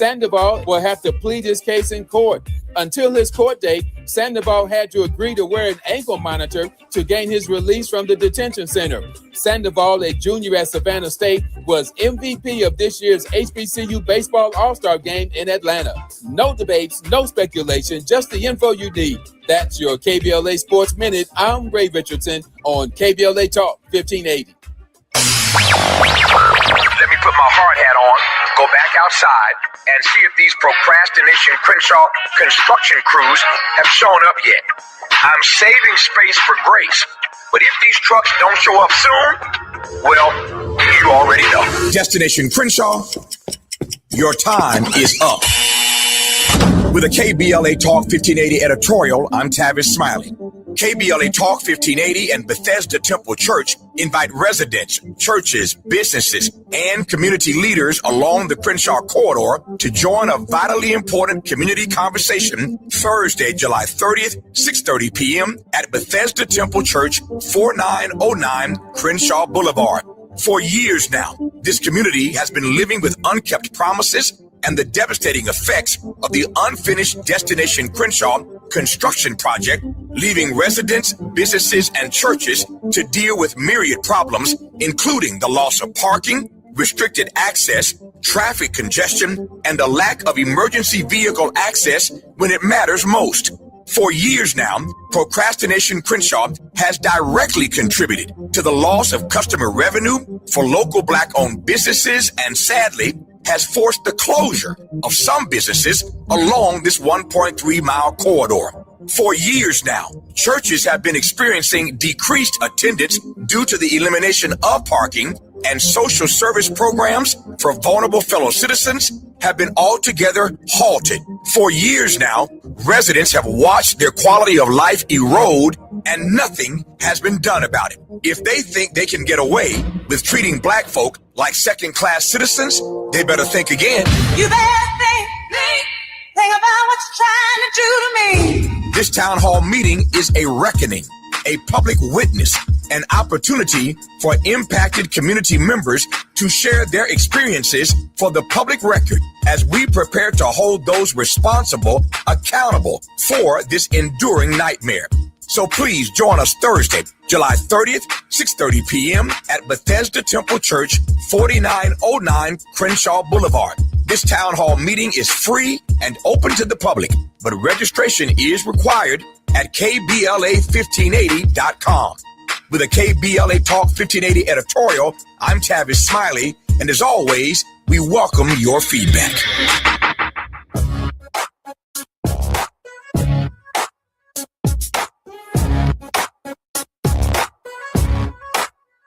Sandoval will have to plead his case in court. Until his court date, Sandoval had to agree to wear an ankle monitor to gain his release from the detention center. Sandoval, a junior at Savannah State, was MVP of this year's HBCU Baseball All-Star Game in Atlanta. No debates, no speculation, just the info you need. That's your KBLA Sports Minute. I'm Ray Richardson on KBLA Talk 1580. Let me put my hard hat on, go back outside, and see if these procrastination Crenshaw construction crews have shown up yet. I'm saving space for grace, but if these trucks don't show up soon, well, you already know. Destination Crenshaw, your time is up. With a KBLA Talk 1580 editorial, I'm Tavis Smiley. KBLA Talk 1580 and Bethesda Temple Church invite residents, churches, businesses, and community leaders along the Crenshaw corridor to join a vitally important community conversation Thursday, July 30th, 6:30 p.m. at Bethesda Temple Church, 4909 Crenshaw Boulevard. For years now, this community has been living with unkept promises and the devastating effects of the unfinished Destination Crenshaw construction project, leaving residents, businesses, and churches to deal with myriad problems, including the loss of parking, restricted access, traffic congestion, and a lack of emergency vehicle access when it matters most. For years now, Procrastination Crenshaw has directly contributed to the loss of customer revenue for local Black-owned businesses and, sadly, has forced the closure of some businesses along this 1.3-mile corridor. For years now, churches have been experiencing decreased attendance due to the elimination of parking, and social service programs for vulnerable fellow citizens have been altogether halted. For years now, residents have watched their quality of life erode, and nothing has been done about it. If they think they can get away with treating Black folk like second-class citizens, they better think again. You better think about what you're trying to do to me. This town hall meeting is a reckoning, a public witness, an opportunity for impacted community members to share their experiences for the public record as we prepare to hold those responsible accountable for this enduring nightmare. So please join us Thursday, July 30th, 6:30 p.m. at Bethesda Temple Church, 4909 Crenshaw Boulevard. This town hall meeting is free and open to the public, but registration is required at KBLA1580.com. With a KBLA Talk 1580 editorial, I'm Tavis Smiley, and as always, We welcome your feedback.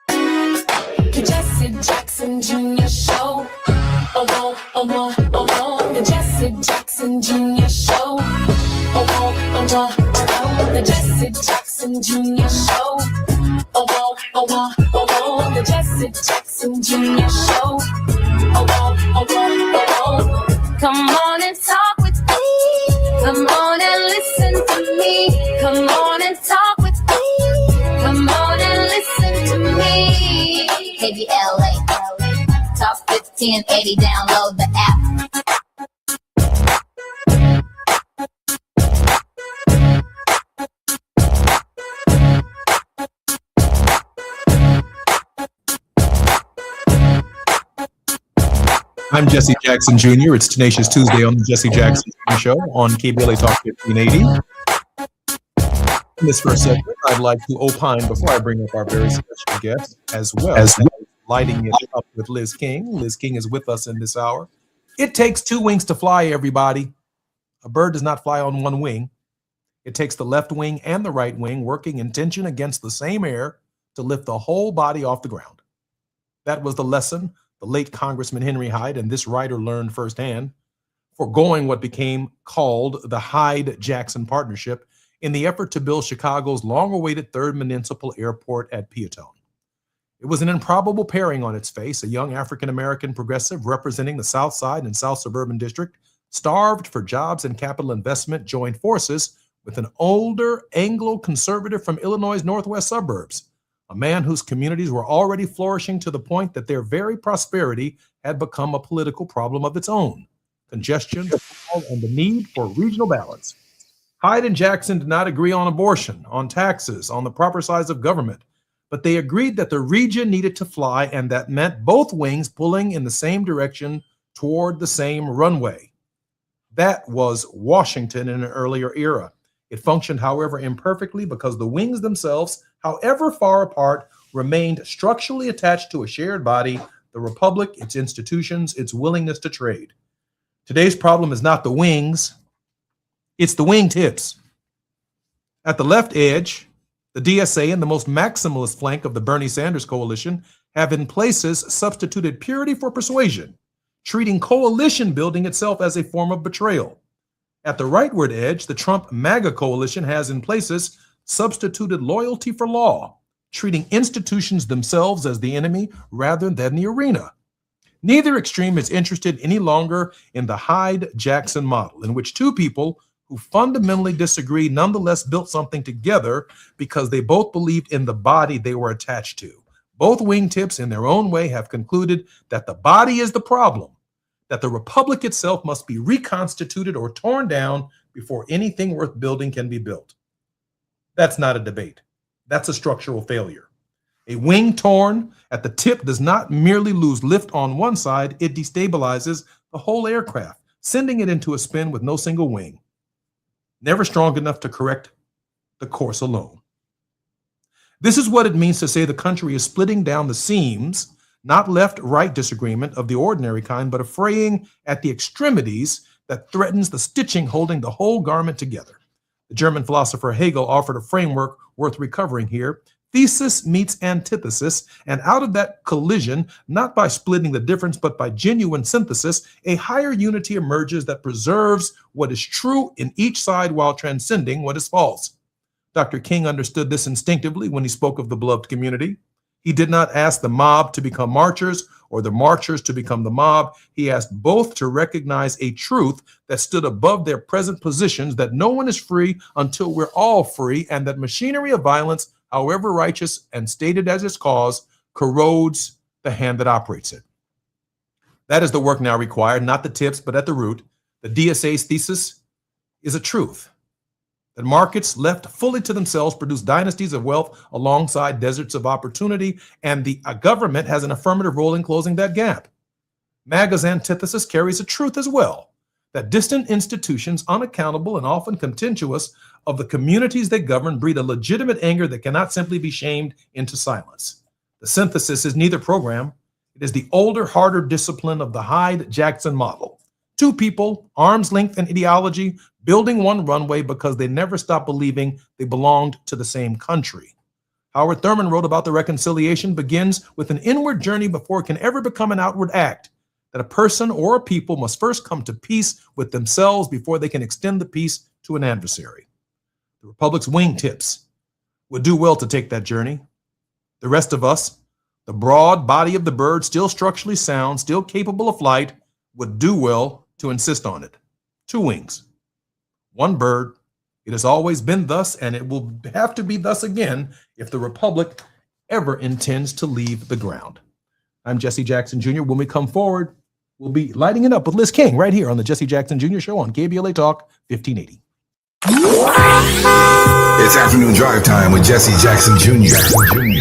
The Jesse Jackson Jr. Show. The Jesse Jackson Jr. Show. The Jesse Jackson Jr. Show. The Jesse Jackson Jr. Show. Come on and talk with me. Come on and listen to me. Come on and talk with me. Come on and listen to me. KBLA, Talk 1580, download the app. I'm Jesse Jackson Jr. It's Tenacious Tuesday on the Jesse Jackson Jr. Show on KBLA Talk 1580. In this first segment, I'd like to opine before I bring up our very special guest, as well as lighting it up with Liz King. Liz King is with us in this hour. It takes two wings to fly, everybody. A bird does not fly on one wing. It takes the left wing and the right wing working in tension against the same air to lift the whole body off the ground. That was the lesson the late Congressman Henry Hyde and this writer learned firsthand, foregoing what became called the Hyde-Jackson Partnership in the effort to build Chicago's long-awaited third municipal airport at Peatone. It was an improbable pairing on its face, a young African-American progressive representing the South Side and South Suburban District, starved for jobs and capital investment, joined forces with an older Anglo-conservative from Illinois' northwest suburbs, a man whose communities were already flourishing to the point that their very prosperity had become a political problem of its own. Congestion, and the need for regional balance. Hyde and Jackson did not agree on abortion, on taxes, on the proper size of government, but they agreed that the region needed to fly, and that meant both wings pulling in the same direction toward the same runway. That was Washington in an earlier era. It functioned, however, imperfectly because the wings themselves, however far apart, remained structurally attached to a shared body, the republic, its institutions, its willingness to trade. Today's problem is not the wings, it's the wingtips. At the left edge, the DSA and the most maximalist flank of the Bernie Sanders coalition have in places substituted purity for persuasion, treating coalition building itself as a form of betrayal. At the rightward edge, the Trump MAGA coalition has in places substituted loyalty for law, treating institutions themselves as the enemy rather than the arena. Neither extreme is interested any longer in the Hyde-Jackson model, in which two people who fundamentally disagree nonetheless built something together because they both believed in the body they were attached to. Both wingtips, in their own way, have concluded that the body is the problem, that the republic itself must be reconstituted or torn down before anything worth building can be built. That's not a debate. That's a structural failure. A wing torn at the tip does not merely lose lift on one side, it destabilizes the whole aircraft, sending it into a spin with no single wing. Never strong enough to correct the course alone. This is what it means to say the country is splitting down the seams, not left-right disagreement of the ordinary kind, but a fraying at the extremities that threatens the stitching holding the whole garment together. The German philosopher Hegel offered a framework worth recovering here. Thesis meets antithesis, and out of that collision, not by splitting the difference, but by genuine synthesis, a higher unity emerges that preserves what is true in each side while transcending what is false. Dr. King understood this instinctively when he spoke of the beloved community. He did not ask the mob to become marchers or the marchers to become the mob. He asked both to recognize a truth that stood above their present positions, that no one is free until we're all free, and that machinery of violence, however righteous and stated as its cause, corrodes the hand that operates it. That is the work now required, not the tips, but at the root. The DSA's thesis is a truth that markets left fully to themselves produce dynasties of wealth alongside deserts of opportunity, and the government has an affirmative role in closing that gap. MAGA's antithesis carries a truth as well, that distant institutions, unaccountable and often contemptuous of the communities they govern, breed a legitimate anger that cannot simply be shamed into silence. The synthesis is neither program, It is the older, harder discipline of the Hyde-Jackson model. Two people, arm's length in ideology, building one runway because they never stopped believing they belonged to the same country. Howard Thurman wrote about the reconciliation begins with an inward journey before it can ever become an outward act, that a person or a people must first come to peace with themselves before they can extend the peace to an adversary. The Republic's wingtips would do well to take that journey. The rest of us, the broad body of the bird, still structurally sound, still capable of flight, would do well to insist on it. Two wings, one bird. It has always been thus, and it will have to be thus again if the Republic ever intends to leave the ground. I'm Jesse Jackson Jr. When we come forward, we'll be lighting it up with Liz King right here on the Jesse Jackson Jr. Show on KBLA Talk 1580. It's afternoon drive time with Jesse Jackson Jr.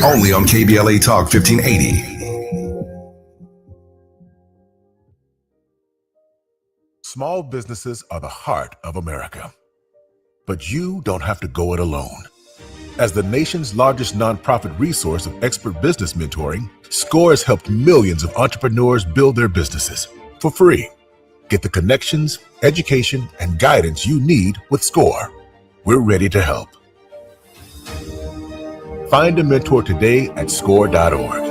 Only on KBLA Talk 1580. Small businesses are the heart of America. But you don't have to go it alone. As the nation's largest nonprofit resource of expert business mentoring, SCORE has helped millions of entrepreneurs build their businesses for free. Get the connections, education, and guidance you need with SCORE. We're ready to help. Find a mentor today at score.org.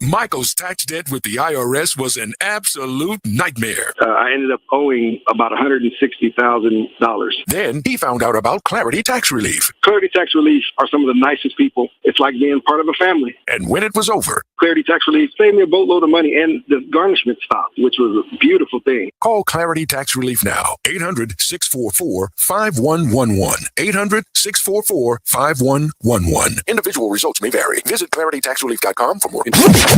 Michael's tax debt with the IRS was an absolute nightmare. I ended up owing about $160,000. Then he found out about Clarity Tax Relief. Clarity Tax Relief are some of the nicest people. It's like being part of a family. And when it was over, Clarity Tax Relief saved me a boatload of money, and the garnishment stopped, which was a beautiful thing. call Clarity Tax Relief now. 800-644-5111. 800-644-5111. Individual results may vary. Visit claritytaxrelief.com for more information.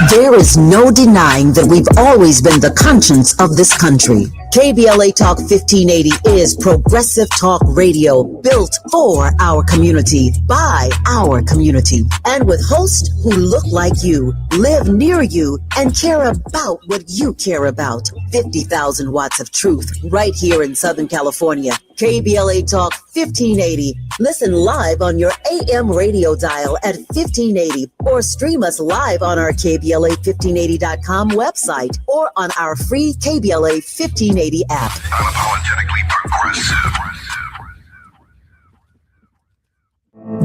There is no denying that we've always been the conscience of this country. KBLA Talk 1580 is progressive talk radio built for our community, by our community, and with hosts who look like you, live near you, and care about what you care about. 50,000 watts of truth right here in Southern California. KBLA Talk 1580. Listen live on your AM radio dial at 1580 or stream us live on our KBLA1580.com website or on our free KBLA 1580 app. Unapologetically progressive.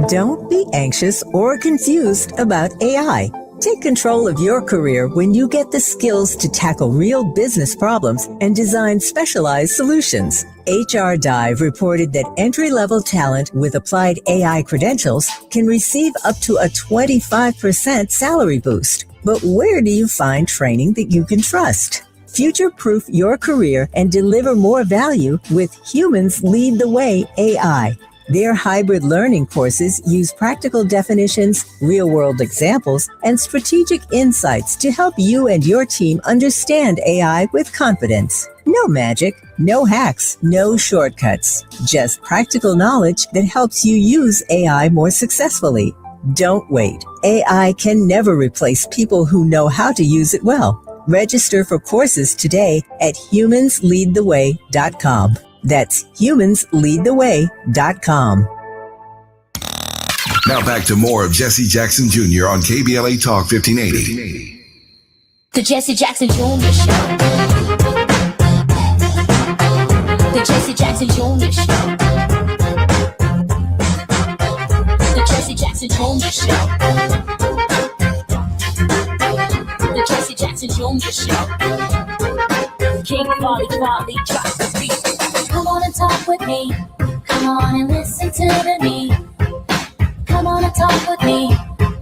Don't be anxious or confused about AI. Take control of your career when you get the skills to tackle real business problems and design specialized solutions. HR Dive reported that entry-level talent with applied AI credentials can receive up to a 25% salary boost. But where do you find training that you can trust? Future-proof your career and deliver more value with Humans Lead the Way AI. Their hybrid learning courses use practical definitions, real-world examples, and strategic insights to help you and your team understand AI with confidence. No magic, no hacks, no shortcuts. Just practical knowledge that helps you use AI more successfully. Don't wait. AI can never replace people who know how to use it well. Register for courses today at humansleadtheway.com. That's humansleadtheway.com. Now back to more of Jesse Jackson Jr. on KBLA Talk 1580. The Jesse Jackson Jr. Show. The Jesse Jackson Jr. Show. The Jesse Jackson Jr. Show. The Jesse Jackson Jr. Show. King Volley drops the beat. Come on and talk with me. Come on and listen to me. Come on and talk with me.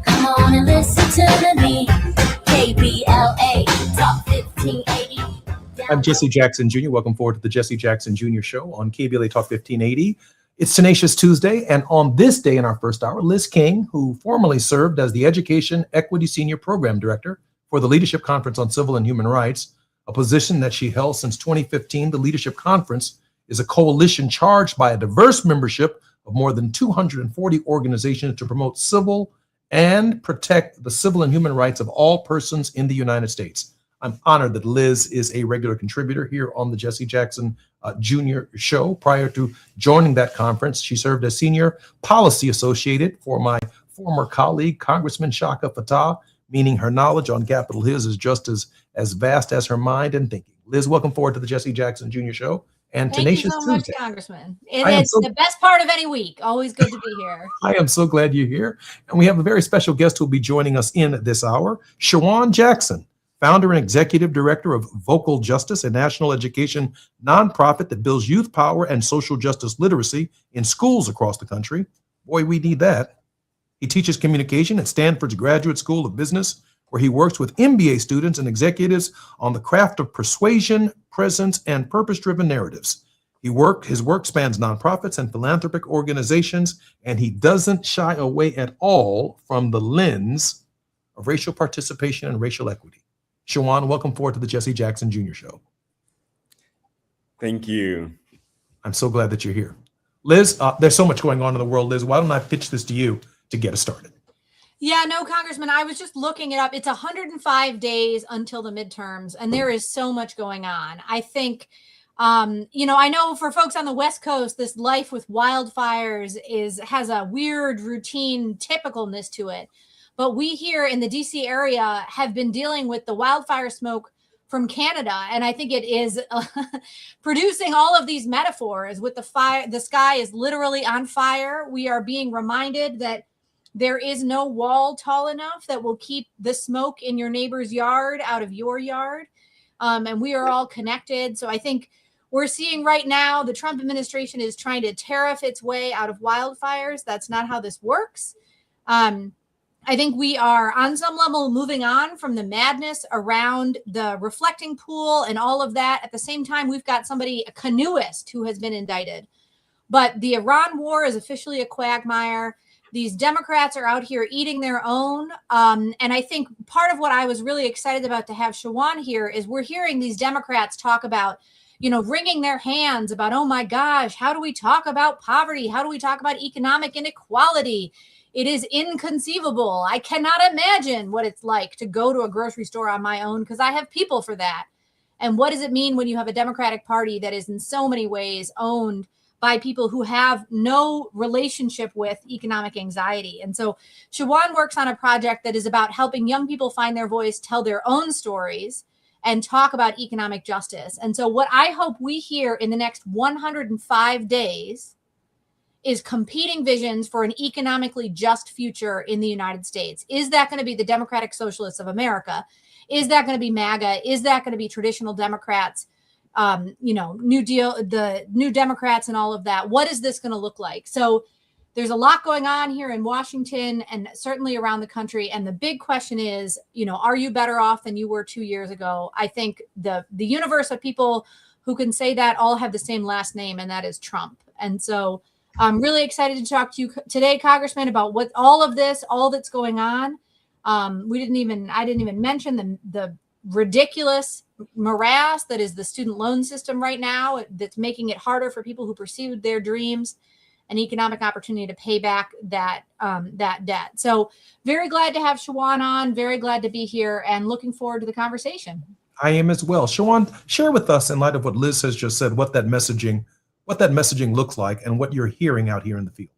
Come on and listen to me. KBLA Talk 1580. I'm Jesse Jackson Jr. Welcome forward to the Jesse Jackson Jr. Show on KBLA Talk 1580. It's Tenacious Tuesday, and on this day in our first hour, Liz King, who formerly served as the Education Equity Senior Program Director for the Leadership Conference on Civil and Human Rights, a position that she held since 2015. The Leadership Conference is a coalition charged by a diverse membership of more than 240 organizations to promote civil and protect the civil and human rights of all persons in the United States. I'm honored that Liz is a regular contributor here on the Jesse Jackson Jr. show. Prior to joining that conference, she served as senior policy associate for my former colleague, Congressman Shaka Fattah, meaning her knowledge on Capitol Hill is just as vast as her mind and thinking. Liz, welcome forward to the Jesse Jackson Jr. show and Thank Tenacious you so much, Tuesday. Congressman. It's the best part of any week. Always good to be here. I am so glad you're here. And we have a very special guest who will be joining us in this hour, Shawan Jackson, founder and executive director of Vocal Justice, a national education nonprofit that builds youth power and social justice literacy in schools across the country. Boy, we need that. He teaches communication at Stanford's Graduate School of Business, where he works with MBA students and executives on the craft of persuasion, presence, and purpose-driven narratives. His work spans nonprofits and philanthropic organizations, and he doesn't shy away at all from the lens of racial participation and racial equity. Shawan, welcome forward to the Jesse Jackson Jr. Show. Thank you. I'm so glad that you're here. Liz, there's so much going on in the world. Liz, why don't I pitch this to you to get us started? Yeah, no, Congressman, I was just looking it up. It's 105 days until the midterms, and there is so much going on. I think, I know for folks on the West Coast, this life with wildfires has a weird routine typicalness to it. But we here in the DC area have been dealing with the wildfire smoke from Canada. And I think it is producing all of these metaphors with the fire. The sky is literally on fire. We are being reminded that there is no wall tall enough that will keep the smoke in your neighbor's yard out of your yard. And we are all connected. So I think we're seeing right now the Trump administration is trying to tariff its way out of wildfires. That's not how this works. I think we are on some level moving on from the madness around the reflecting pool and all of that. At the same time, we've got a canoeist who has been indicted. But the Iran war is officially a quagmire. These Democrats are out here eating their own. And I think part of what I was really excited about to have Shawan here is we're hearing these Democrats talk about, wringing their hands about, oh my gosh, how do we talk about poverty? How do we talk about economic inequality? It is inconceivable. I cannot imagine what it's like to go to a grocery store on my own because I have people for that. And what does it mean when you have a Democratic Party that is in so many ways owned by people who have no relationship with economic anxiety? And so Shawan works on a project that is about helping young people find their voice, tell their own stories, and talk about economic justice. And so what I hope we hear in the next 105 days is competing visions for an economically just future in the United States. Is that going to be the Democratic Socialists of America? Is that going to be MAGA? Is that going to be traditional Democrats? New Deal, the New Democrats and all of that. What is this going to look like? So there's a lot going on here in Washington and certainly around the country. And the big question is, are you better off than you were 2 years ago? I think the universe of people who can say that all have the same last name, and that is Trump. And so I'm really excited to talk to you today, Congressman, about what all of this, all that's going on. I didn't even mention the ridiculous morass that is the student loan system right now that's making it harder for people who pursued their dreams an economic opportunity to pay back that debt. So very glad to have Shawan on, very glad to be here and looking forward to the conversation. I am as well. Shawan, share with us, in light of what Liz has just said, what that messaging looks like and what you're hearing out here in the field.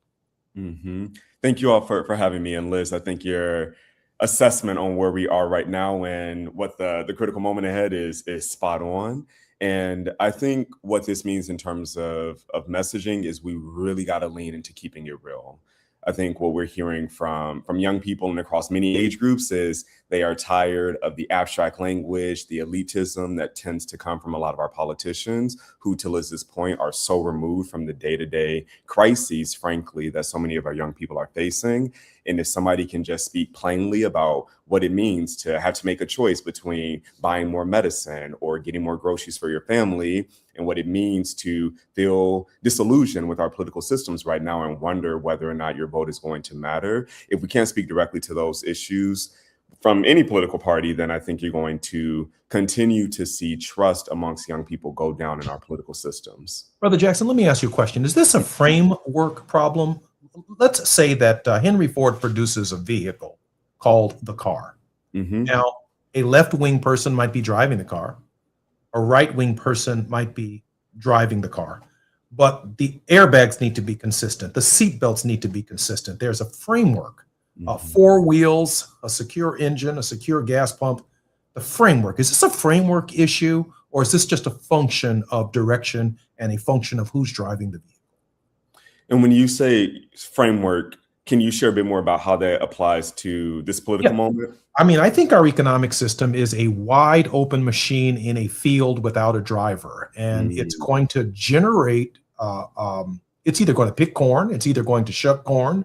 Mm-hmm. Thank you all for having me. And Liz, I think your assessment on where we are right now and what the critical moment ahead is spot on. And I think what this means in terms of messaging is we really got to lean into keeping it real. I think what we're hearing from young people and across many age groups is they are tired of the abstract language, the elitism that tends to come from a lot of our politicians who, to Liz's point, are so removed from the day-to-day crises, frankly, that so many of our young people are facing. And if somebody can just speak plainly about what it means to have to make a choice between buying more medicine or getting more groceries for your family, and what it means to feel disillusioned with our political systems right now and wonder whether or not your vote is going to matter. If we can't speak directly to those issues from any political party, then I think you're going to continue to see trust amongst young people go down in our political systems. Brother Jackson, let me ask you a question. Is this a framework problem? Let's say that Henry Ford produces a vehicle called the car. Mm-hmm. Now, A left-wing person might be driving the car. A right-wing person might be driving the car. But the airbags need to be consistent. The seat belts need to be consistent. There's a framework, 4 wheels, a secure engine, a secure gas pump. The framework, is this a framework issue, or is this just a function of direction and a function of who's driving the vehicle? And when you say framework, can you share a bit more about how that applies to this political moment? I mean, I think our economic system is a wide open machine in a field without a driver, and it's going to generate, it's either going to pick corn, it's either going to shuck corn,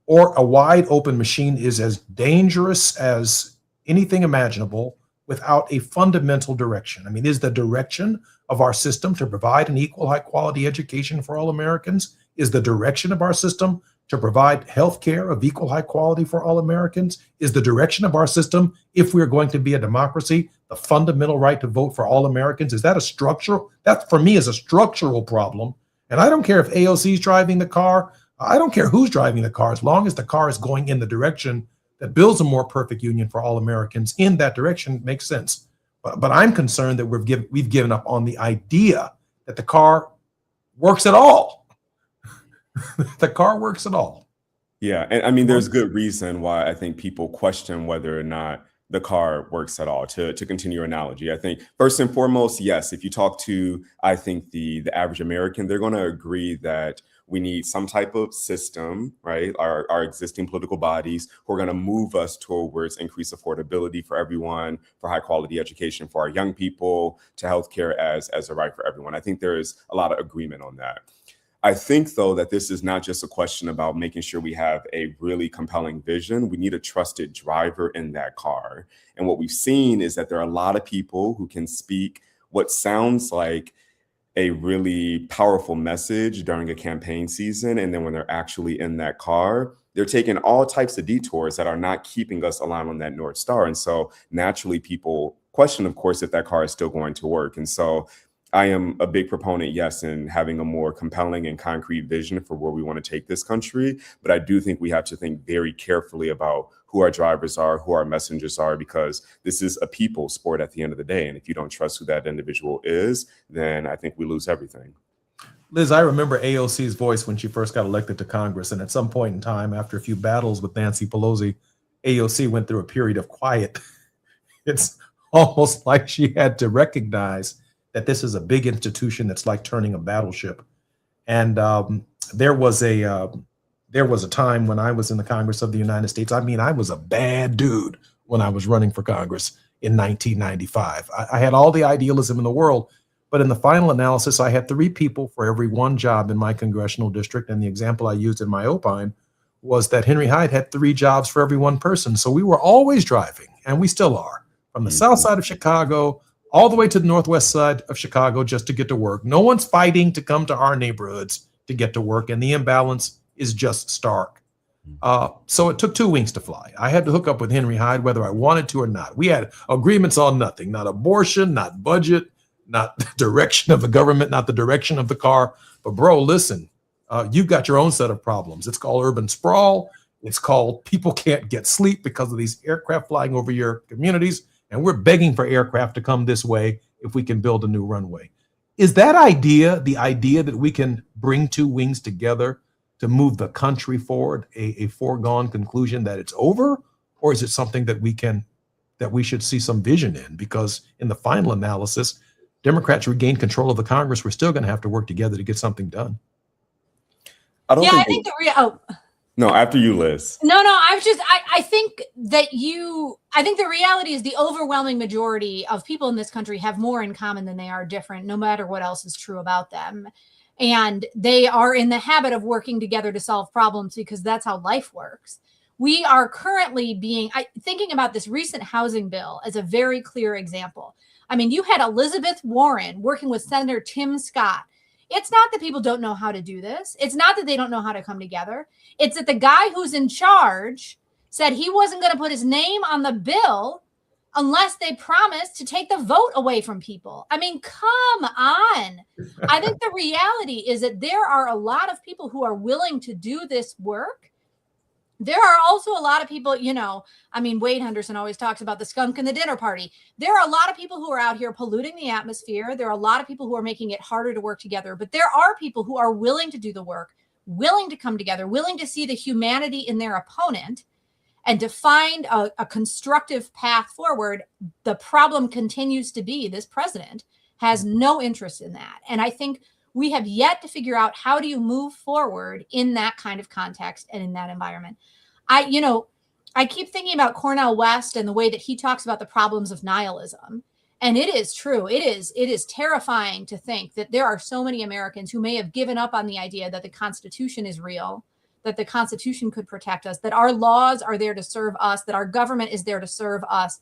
or a wide open machine is as dangerous as anything imaginable without a fundamental direction. I mean, is the direction of our system to provide an equal high quality education for all Americans? Is the direction of our system to provide health care of equal high quality for all Americans? Is the direction of our system, if we're going to be a democracy, the fundamental right to vote for all Americans? Is that a structural, that for me is a structural problem. And I don't care if AOC is driving the car. I don't care who's driving the car, as long as the car is going in the direction that builds a more perfect union for all Americans. In that direction makes sense. But I'm concerned that we've given up on the idea that the car works at all. The car works at all. Yeah, and I mean, there's good reason why I think people question whether or not the car works at all. To continue your analogy, I think first and foremost, yes, if you talk to, I think the average American, they're going to agree that we need some type of system, right? Our existing political bodies who are going to move us towards increased affordability for everyone, for high quality education for our young people, to healthcare as a right for everyone. I think there is a lot of agreement on that. I think, though, that this is not just a question about making sure we have a really compelling vision. We need a trusted driver in that car. And what we've seen is that there are a lot of people who can speak what sounds like a really powerful message during a campaign season. And then when they're actually in that car, they're taking all types of detours that are not keeping us aligned on that North Star. And so naturally, people question, of course, if that car is still going to work. And so I am a big proponent, yes, in having a more compelling and concrete vision for where we want to take this country. But I do think we have to think very carefully about who our drivers are, who our messengers are, because this is a people sport at the end of the day. And if you don't trust who that individual is, then I think we lose everything. Liz, I remember AOC's voice when she first got elected to Congress. And at some point in time, after a few battles with Nancy Pelosi, AOC went through a period of quiet. It's almost like she had to recognize that this is a big institution that's like turning a battleship. And there was a time when I was in the Congress of the United States. I mean, I was a bad dude when I was running for Congress in 1995. I had all the idealism in the world, but in the final analysis, I had 3 people for every 1 job in my congressional district. And the example I used in my opine was that Henry Hyde had 3 jobs for every 1 person. So we were always driving, and we still are, from the south side of Chicago all the way to the northwest side of Chicago just to get to work. No one's fighting to come to our neighborhoods to get to work, and the imbalance is just stark. So it took 2 wings to fly. I had to hook up with Henry Hyde whether I wanted to or not. We had agreements on nothing, not abortion, not budget, not the direction of the government, not the direction of the car. But bro, listen, you've got your own set of problems. It's called urban sprawl. It's called people can't get sleep because of these aircraft flying over your communities. And we're begging for aircraft to come this way if we can build a new runway. Is that idea, the idea that we can bring 2 wings together to move the country forward, a foregone conclusion that it's over? Or is it something that we should see some vision in? Because in the final analysis, Democrats regain control of the Congress. We're still going to have to work together to get something done. I think No, after you, Liz. No, I think the reality is the overwhelming majority of people in this country have more in common than they are different, no matter what else is true about them. And they are in the habit of working together to solve problems because that's how life works. We are currently thinking about this recent housing bill as a very clear example. I mean, you had Elizabeth Warren working with Senator Tim Scott. It's not that people don't know how to do this. It's not that they don't know how to come together. It's that the guy who's in charge said he wasn't going to put his name on the bill unless they promised to take the vote away from people. I mean, come on. I think the reality is that there are a lot of people who are willing to do this work. There are also a lot of people, Wade Henderson always talks about the skunk in the dinner party. There are a lot of people who are out here polluting the atmosphere. There are a lot of people who are making it harder to work together, but there are people who are willing to do the work, willing to come together, willing to see the humanity in their opponent and to find a constructive path forward. The problem continues to be this president has no interest in that. And I think we have yet to figure out how do you move forward in that kind of context and in that environment. I keep thinking about Cornel West and the way that he talks about the problems of nihilism. And it is true. It is terrifying to think that there are so many Americans who may have given up on the idea that the Constitution is real, that the Constitution could protect us, that our laws are there to serve us, that our government is there to serve us,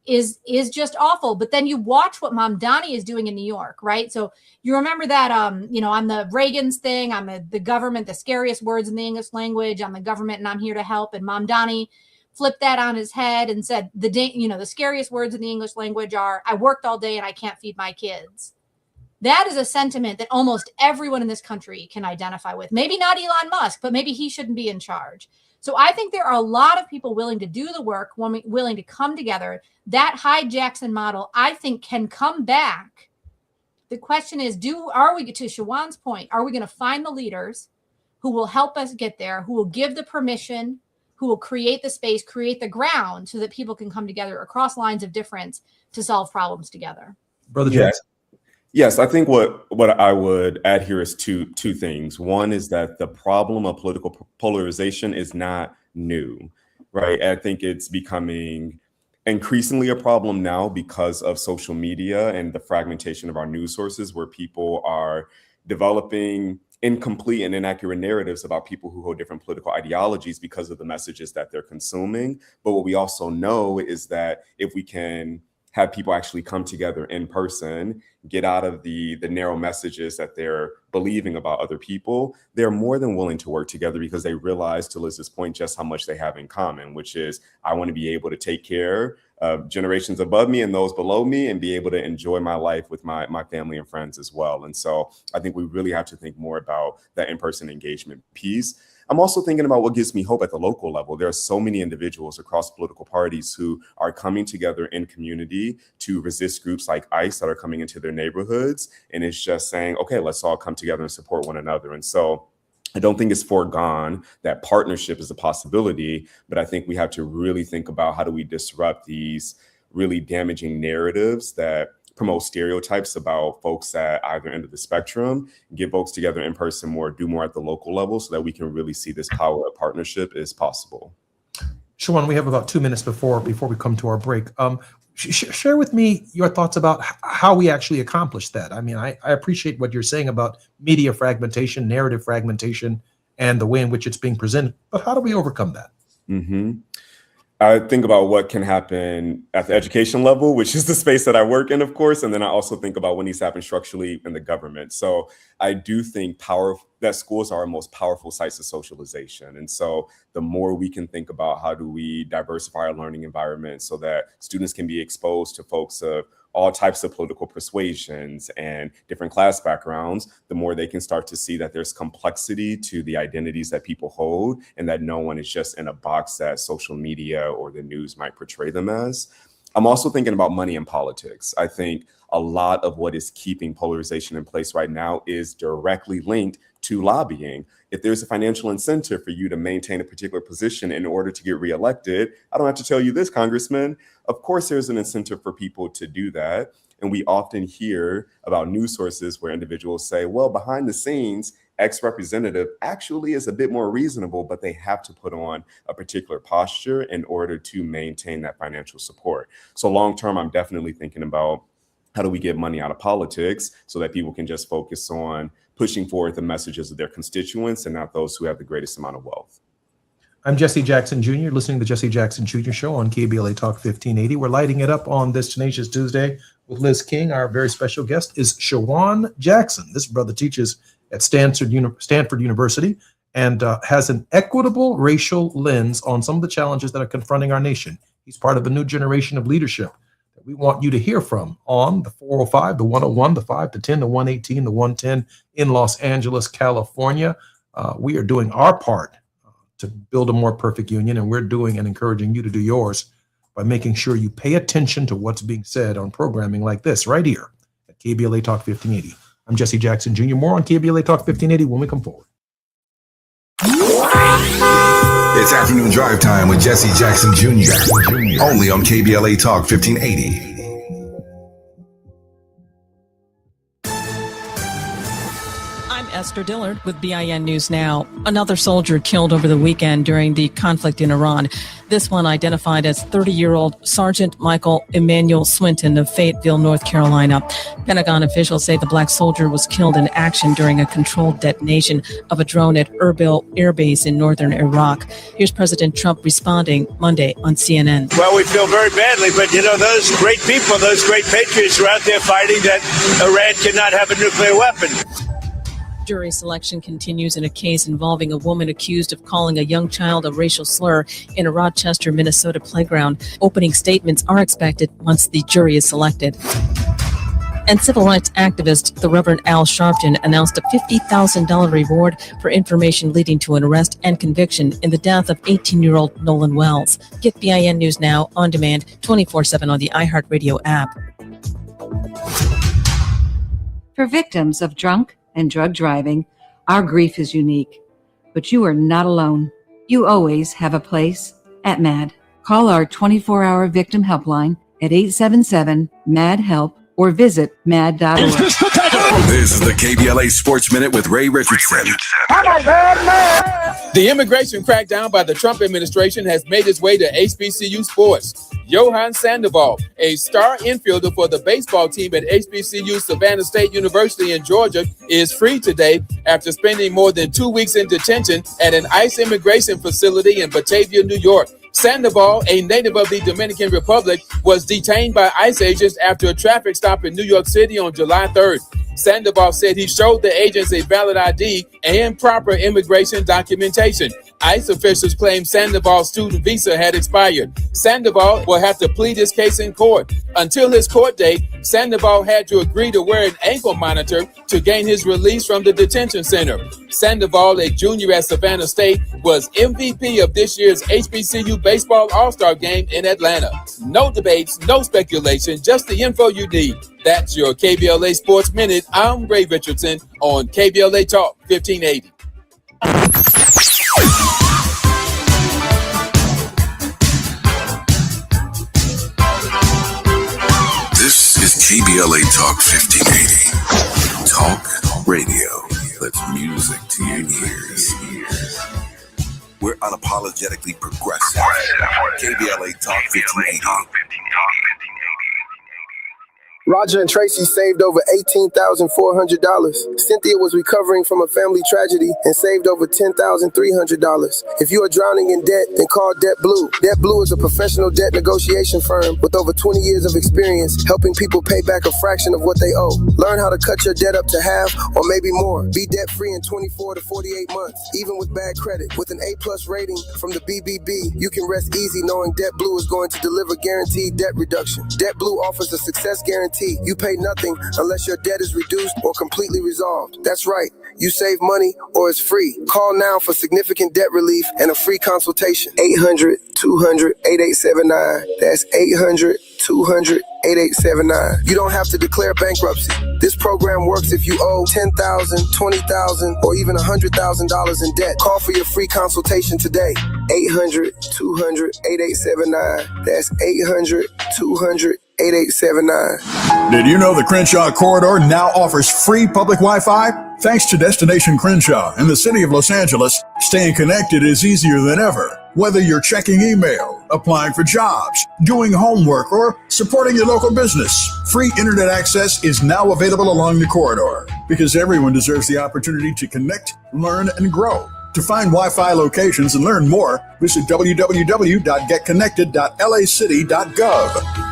is just awful. But then you watch what Mamdani is doing in New York, right? So you remember that, on the Reagan's thing, I'm the government, the scariest words in the English language, I'm the government and I'm here to help. And Mamdani flipped that on his head and said, the scariest words in the English language are, I worked all day and I can't feed my kids. That is a sentiment that almost everyone in this country can identify with. Maybe not Elon Musk, but maybe he shouldn't be in charge. So I think there are a lot of people willing to do the work, willing to come together. That Hyde-Jackson model, I think, can come back. The question is, to Shawan's point, are we going to find the leaders who will help us get there, who will give the permission, who will create the space, create the ground so that people can come together across lines of difference to solve problems together? Brother Jackson. Yes, I think what I would add here is two things. One is that the problem of political polarization is not new, right? I think it's becoming increasingly a problem now because of social media and the fragmentation of our news sources, where people are developing incomplete and inaccurate narratives about people who hold different political ideologies because of the messages that they're consuming. But what we also know is that if we can have people actually come together in person, get out of the narrow messages that they're believing about other people, they're more than willing to work together because they realize, to Liz's point, just how much they have in common, which is I want to be able to take care of generations above me and those below me and be able to enjoy my life with my family and friends as well. And so I think we really have to think more about that in-person engagement piece. I'm also thinking about what gives me hope at the local level. There are so many individuals across political parties who are coming together in community to resist groups like ICE that are coming into their neighborhoods. And it's just saying, okay, let's all come together and support one another. And so I don't think it's foregone that partnership is a possibility, but I think we have to really think about how do we disrupt these really damaging narratives that promote stereotypes about folks at either end of the spectrum, get folks together in person more, do more at the local level so that we can really see this power of partnership is possible. Shawan, we have about 2 minutes before we come to our break. Share with me your thoughts about how we actually accomplish that. I mean, I appreciate what you're saying about media fragmentation, narrative fragmentation, and the way in which it's being presented, but how do we overcome that? Mm-hmm. I think about what can happen at the education level, which is the space that I work in, of course. And then I also think about what needs to happen structurally in the government. So I do think that schools are our most powerful sites of socialization. And so the more we can think about how do we diversify our learning environment so that students can be exposed to folks of all types of political persuasions and different class backgrounds, the more they can start to see that there's complexity to the identities that people hold and that no one is just in a box that social media or the news might portray them as. I'm also thinking about money in politics. I think a lot of what is keeping polarization in place right now is directly linked to lobbying. If there's a financial incentive for you to maintain a particular position in order to get reelected, I don't have to tell you this, Congressman. Of course, there's an incentive for people to do that. And we often hear about news sources where individuals say, well, behind the scenes, X representative actually is a bit more reasonable, but they have to put on a particular posture in order to maintain that financial support. So long term, I'm definitely thinking about how do we get money out of politics so that people can just focus on pushing forward the messages of their constituents and not those who have the greatest amount of wealth. I'm Jesse Jackson Jr., listening to the Jesse Jackson Jr. Show on KBLA Talk 1580. We're lighting it up on this Tenacious Tuesday with Liz King. Our very special guest is Shawan Jackson. This brother teaches at Stanford University and has an equitable racial lens on some of the challenges that are confronting our nation. He's part of a new generation of leadership that we want you to hear from on the 405, the 101, the 5, the 10, the 118, the 110 in Los Angeles, California. We are doing our part to build a more perfect union, and we're doing and encouraging you to do yours by making sure you pay attention to what's being said on programming like this right here at KBLA Talk 1580. I'm Jesse Jackson Jr. More on KBLA Talk 1580 when we come forward. It's afternoon drive time with Jesse Jackson Jr. Only on KBLA Talk 1580. Esther Dillard with BIN News Now. Another soldier killed over the weekend during the conflict in Iran. This one identified as 30-year-old Sergeant Michael Emmanuel Swinton of Fayetteville, North Carolina. Pentagon officials say the black soldier was killed in action during a controlled detonation of a drone at Erbil Air Base in northern Iraq. Here's President Trump responding Monday on CNN. Well, we feel very badly, but those great people, those great patriots are out there fighting that Iran cannot have a nuclear weapon. Jury selection continues in a case involving a woman accused of calling a young child a racial slur in a Rochester, Minnesota playground. Opening statements are expected once the jury is selected. And civil rights activist, the Reverend Al Sharpton, announced a $50,000 reward for information leading to an arrest and conviction in the death of 18-year-old Nolan Wells. Get BIN News Now on demand 24/7 on the iHeartRadio app. For victims of drunk and drug driving, our grief is unique. But you are not alone. You always have a place at MAD. Call our 24-hour victim helpline at 877-MAD-HELP or visit mad.org. This is the KBLA Sports Minute with Ray Richardson. The immigration crackdown by the Trump administration has made its way to HBCU sports. Johan Sandoval, a star infielder for the baseball team at HBCU Savannah State University in Georgia, is free today after spending more than 2 weeks in detention at an ICE immigration facility in Batavia, New York. Sandoval, a native of the Dominican Republic, was detained by ICE agents after a traffic stop in New York City on July 3rd. Sandoval said he showed the agents a valid ID and proper immigration documentation. ICE officials claim Sandoval's student visa had expired. Sandoval will have to plead his case in court. Until his court date, Sandoval had to agree to wear an ankle monitor to gain his release from the detention center. Sandoval, a junior at Savannah State, was MVP of this year's HBCU Baseball All-Star Game in Atlanta. No debates, no speculation, just the info you need. That's your KBLA Sports Minute. I'm Ray Richardson on KBLA Talk 1580. This is KBLA Talk 1580. Talk radio. That's music to your ears. We're unapologetically progressive. KBLA Talk 1580. Roger and Tracy saved over $18,400. Cynthia was recovering from a family tragedy and saved over $10,300. If you are drowning in debt, then call Debt Blue. Debt Blue is a professional debt negotiation firm with over 20 years of experience helping people pay back a fraction of what they owe. Learn how to cut your debt up to half or maybe more. Be debt-free in 24 to 48 months, even with bad credit. With an A+ rating from the BBB, you can rest easy knowing Debt Blue is going to deliver guaranteed debt reduction. Debt Blue offers a success guarantee. You pay nothing unless your debt is reduced or completely resolved. That's right. You save money or it's free. Call now for significant debt relief and a free consultation. 800-200-8879. That's 800-200-8879. You don't have to declare bankruptcy. This program works if you owe $10,000, $20,000, or even $100,000 in debt. Call for your free consultation today. 800-200-8879. That's 800-200-8879. Did you know the Crenshaw Corridor now offers free public Wi-Fi? Thanks to Destination Crenshaw in the city of Los Angeles, staying connected is easier than ever. Whether you're checking email, applying for jobs, doing homework, or supporting your local business, free internet access is now available along the corridor because everyone deserves the opportunity to connect, learn, and grow. To find Wi-Fi locations and learn more, visit www.getconnected.lacity.gov.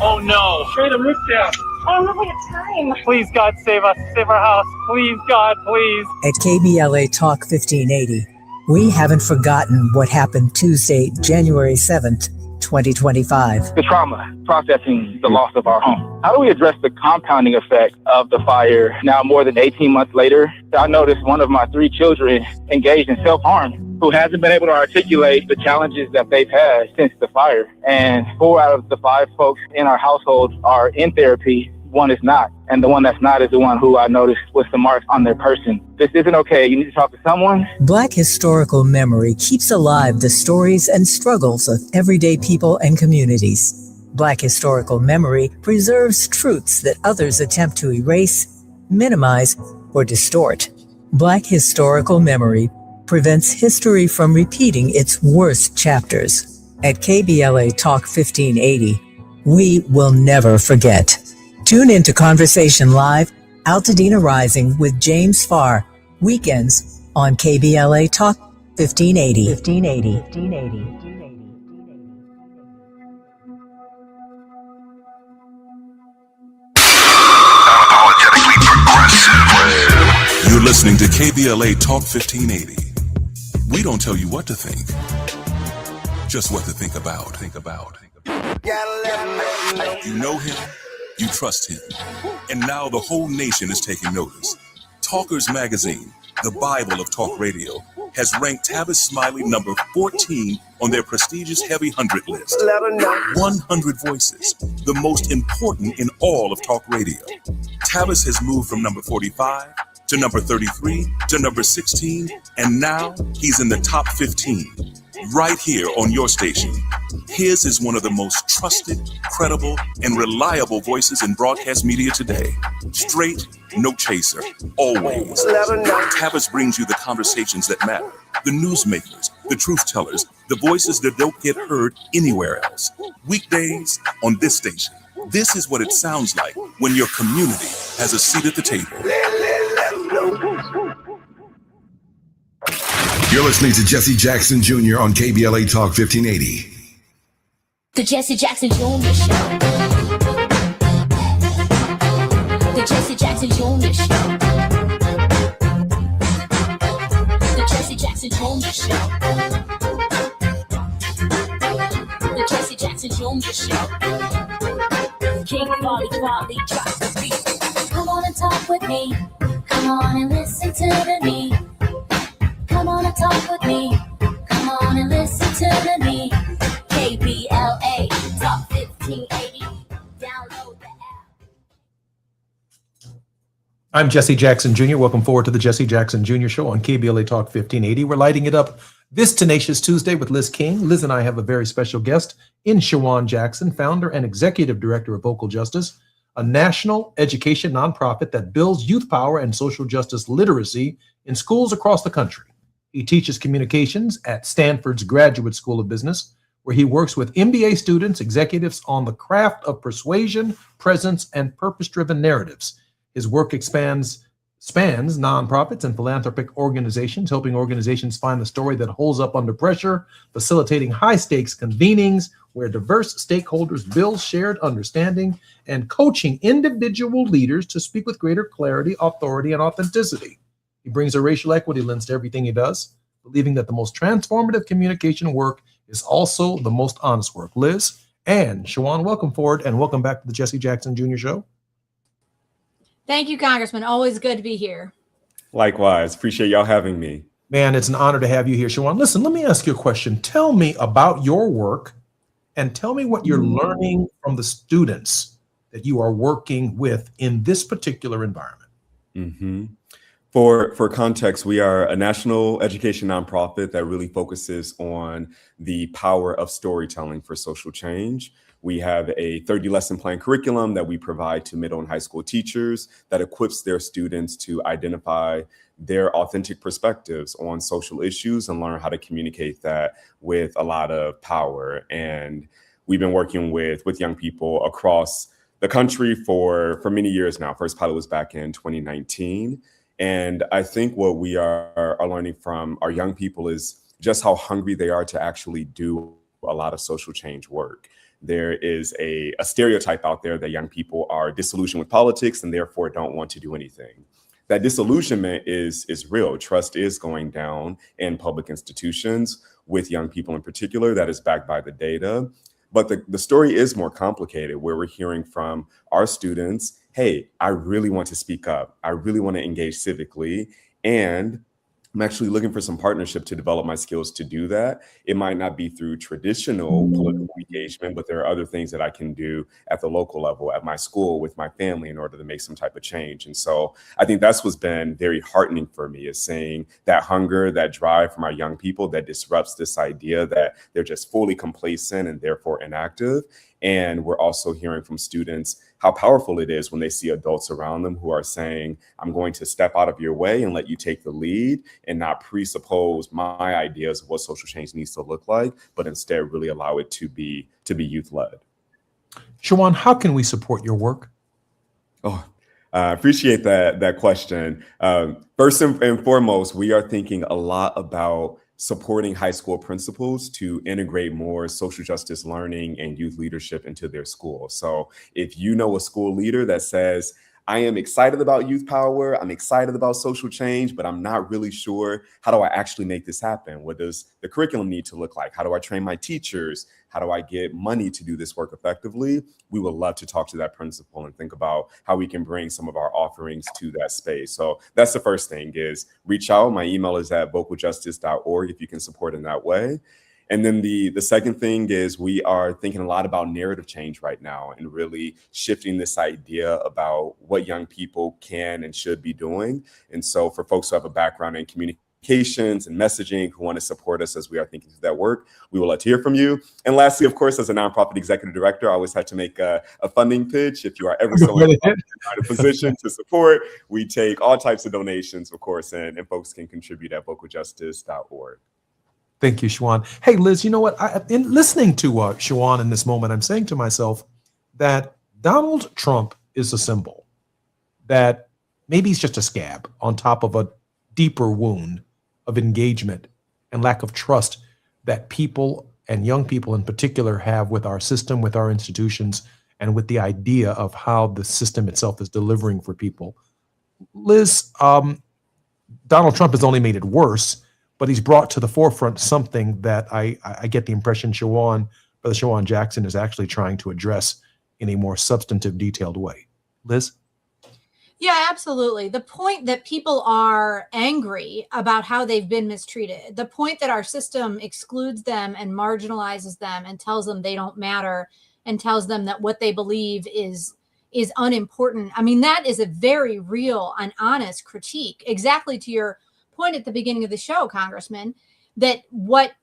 Oh no! Straight the roof down. Oh, look at time. Please, God, save us. Save our house. Please, God, please. At KBLA Talk 1580, we haven't forgotten what happened Tuesday, January 7th, 2025. The trauma, processing the loss of our home. How do we address the compounding effect of the fire now more than 18 months later? I noticed one of my 3 children engaged in self-harm who hasn't been able to articulate the challenges that they've had since the fire. And 4 out of the 5 folks in our household are in therapy. 1 is not. And the one that's not is the one who I noticed with some marks on their person. This isn't okay. You need to talk to someone. Black Historical Memory keeps alive the stories and struggles of everyday people and communities. Black Historical Memory preserves truths that others attempt to erase, minimize, or distort. Black Historical Memory prevents history from repeating its worst chapters. At KBLA Talk 1580, we will never forget. Tune into Conversation Live, Altadena Rising with James Farr, weekends on KBLA Talk 1580. 1580. You're listening to KBLA Talk 1580. We don't tell you what to think, just what to think about. You know him, you trust him, and now the whole nation is taking notice. Talkers Magazine, the Bible of talk radio, has ranked Tavis Smiley number 14 on their prestigious Heavy 100 list. 100 voices, the most important in all of talk radio. Tavis has moved from number 45 to number 33 to number 16, and now he's in the top 15, right here on your station. His is one of the most trusted, credible, and reliable voices in broadcast media today. Straight, no chaser, always. Tavis brings you the conversations that matter, the newsmakers, the truth tellers, the voices that don't get heard anywhere else. Weekdays on this station. This is what it sounds like when your community has a seat at the table. You're listening to Jesse Jackson Jr. on KBLA Talk 1580. The Jesse Jackson Jr. Show. The Jesse Jackson Jr. Show. The Jesse Jackson Jr. Show. The Jesse Jackson Jr. Show. King Quality drops the beat. Come on and talk with me. Come on and listen to me. Come on and talk with me. Come on and listen to me. KBLA Talk 1580. Download the app. I'm Jesse Jackson Jr. Welcome forward to the Jesse Jackson Jr. Show on KBLA Talk 1580. We're lighting it up this Tenacious Tuesday with Liz King. Liz and I have a very special guest in Shawan Jackson, founder and executive director of Vocal Justice, a national education nonprofit that builds youth power and social justice literacy in schools across the country. He teaches communications at Stanford's Graduate School of Business, where he works with MBA students, executives on the craft of persuasion, presence, and purpose-driven narratives. His work spans nonprofits and philanthropic organizations, helping organizations find the story that holds up under pressure, facilitating high-stakes convenings where diverse stakeholders build shared understanding, and coaching individual leaders to speak with greater clarity, authority, and authenticity. He brings a racial equity lens to everything he does, believing that the most transformative communication work is also the most honest work. Liz and Shawan, welcome forward and welcome back to the Jesse Jackson Jr. Show. Thank you, Congressman. Always good to be here. Likewise. Appreciate y'all having me. Man, it's an honor to have you here, Shawan. Listen, let me ask you a question. Tell me about your work and tell me what you're learning from the students that you are working with in this particular environment. Mm-hmm. For context, we are a national education nonprofit that really focuses on the power of storytelling for social change. We have a 30-lesson plan curriculum that we provide to middle and high school teachers that equips their students to identify their authentic perspectives on social issues and learn how to communicate that with a lot of power. And we've been working with young people across the country for many years now. First pilot was back in 2019. And I think what we are learning from our young people is just how hungry they are to actually do a lot of social change work. There is a stereotype out there that young people are disillusioned with politics and therefore don't want to do anything. That disillusionment is real. Trust is going down in public institutions with young people in particular. That is backed by the data. But the story is more complicated, where we're hearing from our students, hey, I really want to speak up. I really want to engage civically. And I'm actually looking for some partnership to develop my skills to do that. It might not be through traditional political engagement, but there are other things that I can do at the local level, at my school, with my family, in order to make some type of change. And so I think that's what's been very heartening for me, is seeing that hunger, that drive from our young people that disrupts this idea that they're just fully complacent and therefore inactive. And we're also hearing from students how powerful it is when they see adults around them who are saying, I'm going to step out of your way and let you take the lead, and not presuppose my ideas of what social change needs to look like, but instead really allow it to be youth-led. Shawan, how can we support your work? Oh, I appreciate that question. First and foremost, we are thinking a lot about supporting high school principals to integrate more social justice learning and youth leadership into their school. So if you know a school leader that says, I am excited about youth power, I'm excited about social change, but I'm not really sure, how do I actually make this happen? What does the curriculum need to look like? How do I train my teachers? How do I get money to do this work effectively? We would love to talk to that principal and think about how we can bring some of our offerings to that space. So that's the first thing, is reach out. My email is at vocaljustice.org if you can support in that way. And then the second thing is, we are thinking a lot about narrative change right now, and really shifting this idea about what young people can and should be doing. And so for folks who have a background in communications and messaging, who want to support us as we are thinking through that work, we will love to hear from you. And lastly, of course, as a nonprofit executive director, I always have to make a funding pitch. If you are ever so in a position to support, we take all types of donations, of course, and folks can contribute at vocaljustice.org. Thank you, Shawan. Hey, Liz, you know what? In listening to Shawan in this moment, I'm saying to myself that Donald Trump is a symbol, that maybe he's just a scab on top of a deeper wound of engagement and lack of trust that people, and young people in particular, have with our system, with our institutions, and with the idea of how the system itself is delivering for people. Liz, Donald Trump has only made it worse, but he's brought to the forefront something that I get the impression Brother Shawan Jackson is actually trying to address in a more substantive, detailed way. Liz? Yeah, absolutely. The point that people are angry about how they've been mistreated, the point that our system excludes them and marginalizes them and tells them they don't matter, and tells them that what they believe is unimportant. I mean, that is a very real and honest critique, exactly to your point at the beginning of the show, Congressman, that what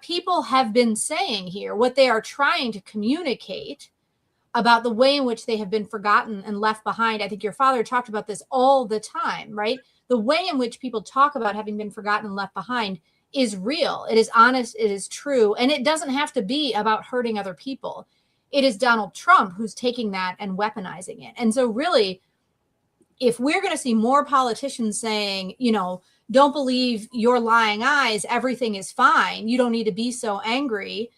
people have been saying here, what they are trying to communicate about the way in which they have been forgotten and left behind. I think your father talked about this all the time, right? The way in which people talk about having been forgotten and left behind is real. It is honest. It is true. And it doesn't have to be about hurting other people. It is Donald Trump who's taking that and weaponizing it. And so really, if we're going to see more politicians saying, don't believe your lying eyes, everything is fine, you don't need to be so angry,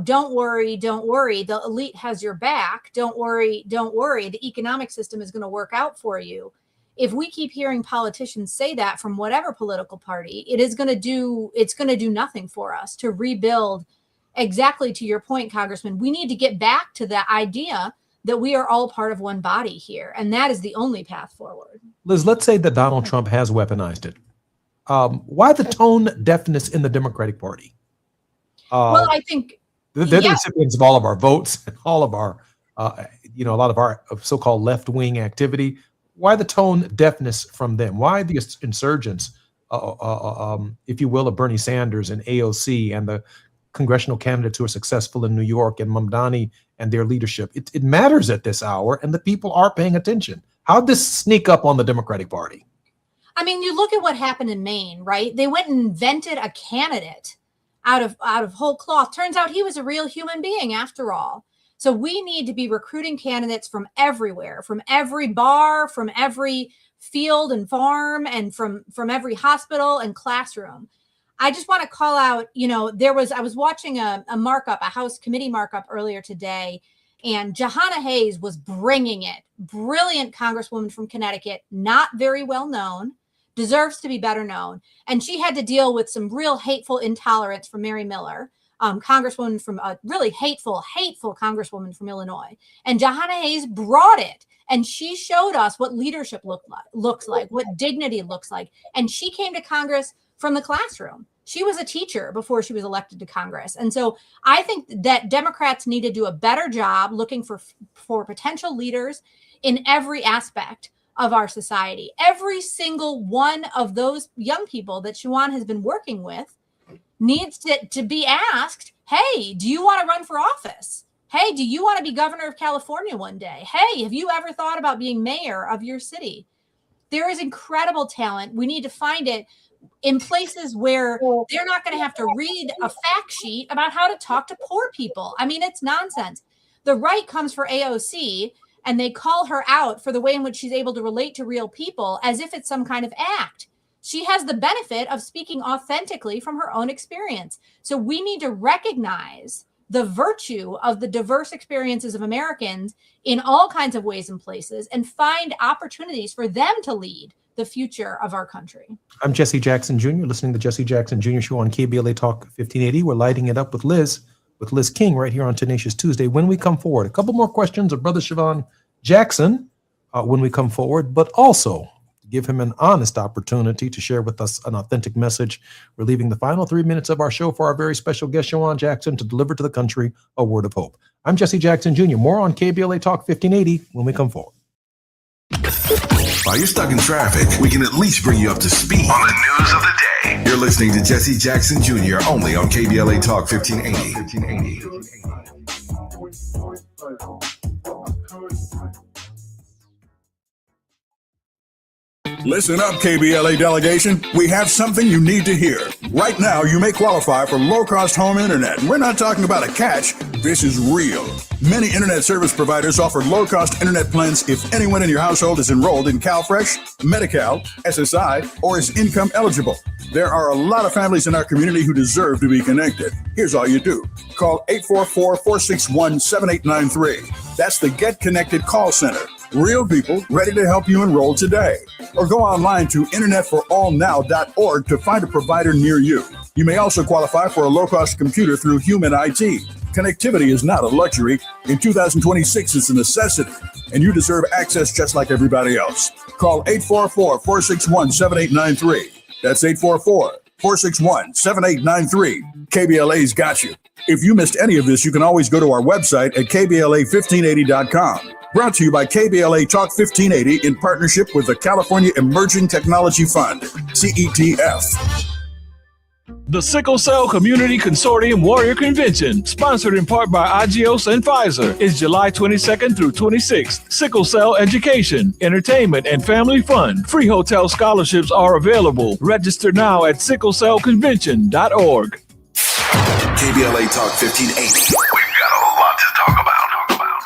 don't worry, the elite has your back, don't worry, the economic system is going to work out for you. If we keep hearing politicians say that from whatever political party, it's going to do nothing for us to rebuild. Exactly to your point, Congressman, we need to get back to the idea that we are all part of one body here, and that is the only path forward. Liz, let's say that Donald Trump has weaponized it. Why the tone deafness in the Democratic Party? Well, I think they're the recipients of all of our votes and all of our, a lot of our so-called left-wing activity. Why the tone deafness from them? Why the insurgents, if you will, of Bernie Sanders and AOC and the congressional candidates who are successful in New York and Mamdani and their leadership? It matters at this hour, and the people are paying attention. How'd this sneak up on the Democratic Party? I mean, you look at what happened in Maine, right? They went and invented a candidate out of whole cloth. Turns out he was a real human being after all. So we need to be recruiting candidates from everywhere, from every bar, from every field and farm, and from every hospital and classroom. I just want to call out, I was watching a markup, a House committee markup earlier today, and Jahana Hayes was bringing it. Brilliant congresswoman from Connecticut, not very well known, deserves to be better known. And she had to deal with some real hateful intolerance from Mary Miller, congresswoman from a really hateful congresswoman from Illinois. And Jahana Hayes brought it. And she showed us what leadership looks like, what dignity looks like. And she came to Congress from the classroom. She was a teacher before she was elected to Congress. And so I think that Democrats need to do a better job looking for potential leaders in every aspect of our society. Every single one of those young people that Shuan has been working with needs to be asked, hey, do you want to run for office? Hey, do you want to be governor of California one day? Hey, have you ever thought about being mayor of your city? There is incredible talent. We need to find it in places where they're not going to have to read a fact sheet about how to talk to poor people. I mean, it's nonsense. The right comes for AOC and they call her out for the way in which she's able to relate to real people as if it's some kind of act. She has the benefit of speaking authentically from her own experience. So we need to recognize the virtue of the diverse experiences of Americans in all kinds of ways and places and find opportunities for them to lead the future of our country. I'm Jesse Jackson Jr., listening to Jesse Jackson Jr. Show on KBLA Talk 1580. We're lighting it up with Liz King right here on Tenacious Tuesday. When we come forward, a couple more questions of Brother Siobhan Jackson when we come forward, but also give him an honest opportunity to share with us an authentic message. We're leaving the final 3 minutes of our show for our very special guest, Siobhan Jackson, to deliver to the country a word of hope. I'm Jesse Jackson Jr. More on KBLA Talk 1580 when we come forward. While you're stuck in traffic, we can at least bring you up to speed on the news of the day. You're listening to Jesse Jackson Jr. only on KBLA Talk 1580. Listen up, KBLA delegation. We have something you need to hear. Right now, you may qualify for low-cost home internet. We're not talking about a catch. This is real. Many internet service providers offer low-cost internet plans if anyone in your household is enrolled in CalFresh, Medi-Cal, SSI, or is income eligible. There are a lot of families in our community who deserve to be connected. Here's all you do. Call 844-461-7893. That's the Get Connected call center. Real people ready to help you enroll today. Or go online to internetforallnow.org to find a provider near you. You may also qualify for a low-cost computer through Human IT. Connectivity is not a luxury. In 2026, it's a necessity, and you deserve access just like everybody else. Call 844-461-7893. That's 844-461-7893. KBLA's got you. If you missed any of this, you can always go to our website at KBLA1580.com. Brought to you by KBLA Talk 1580 in partnership with the California Emerging Technology Fund, CETF. The Sickle Cell Community Consortium Warrior Convention, sponsored in part by Agios and Pfizer, is July 22nd through 26th. Sickle cell education, entertainment, and family fun. Free hotel scholarships are available. Register now at sicklecellconvention.org. KBLA Talk 1580. We've got a lot to talk about.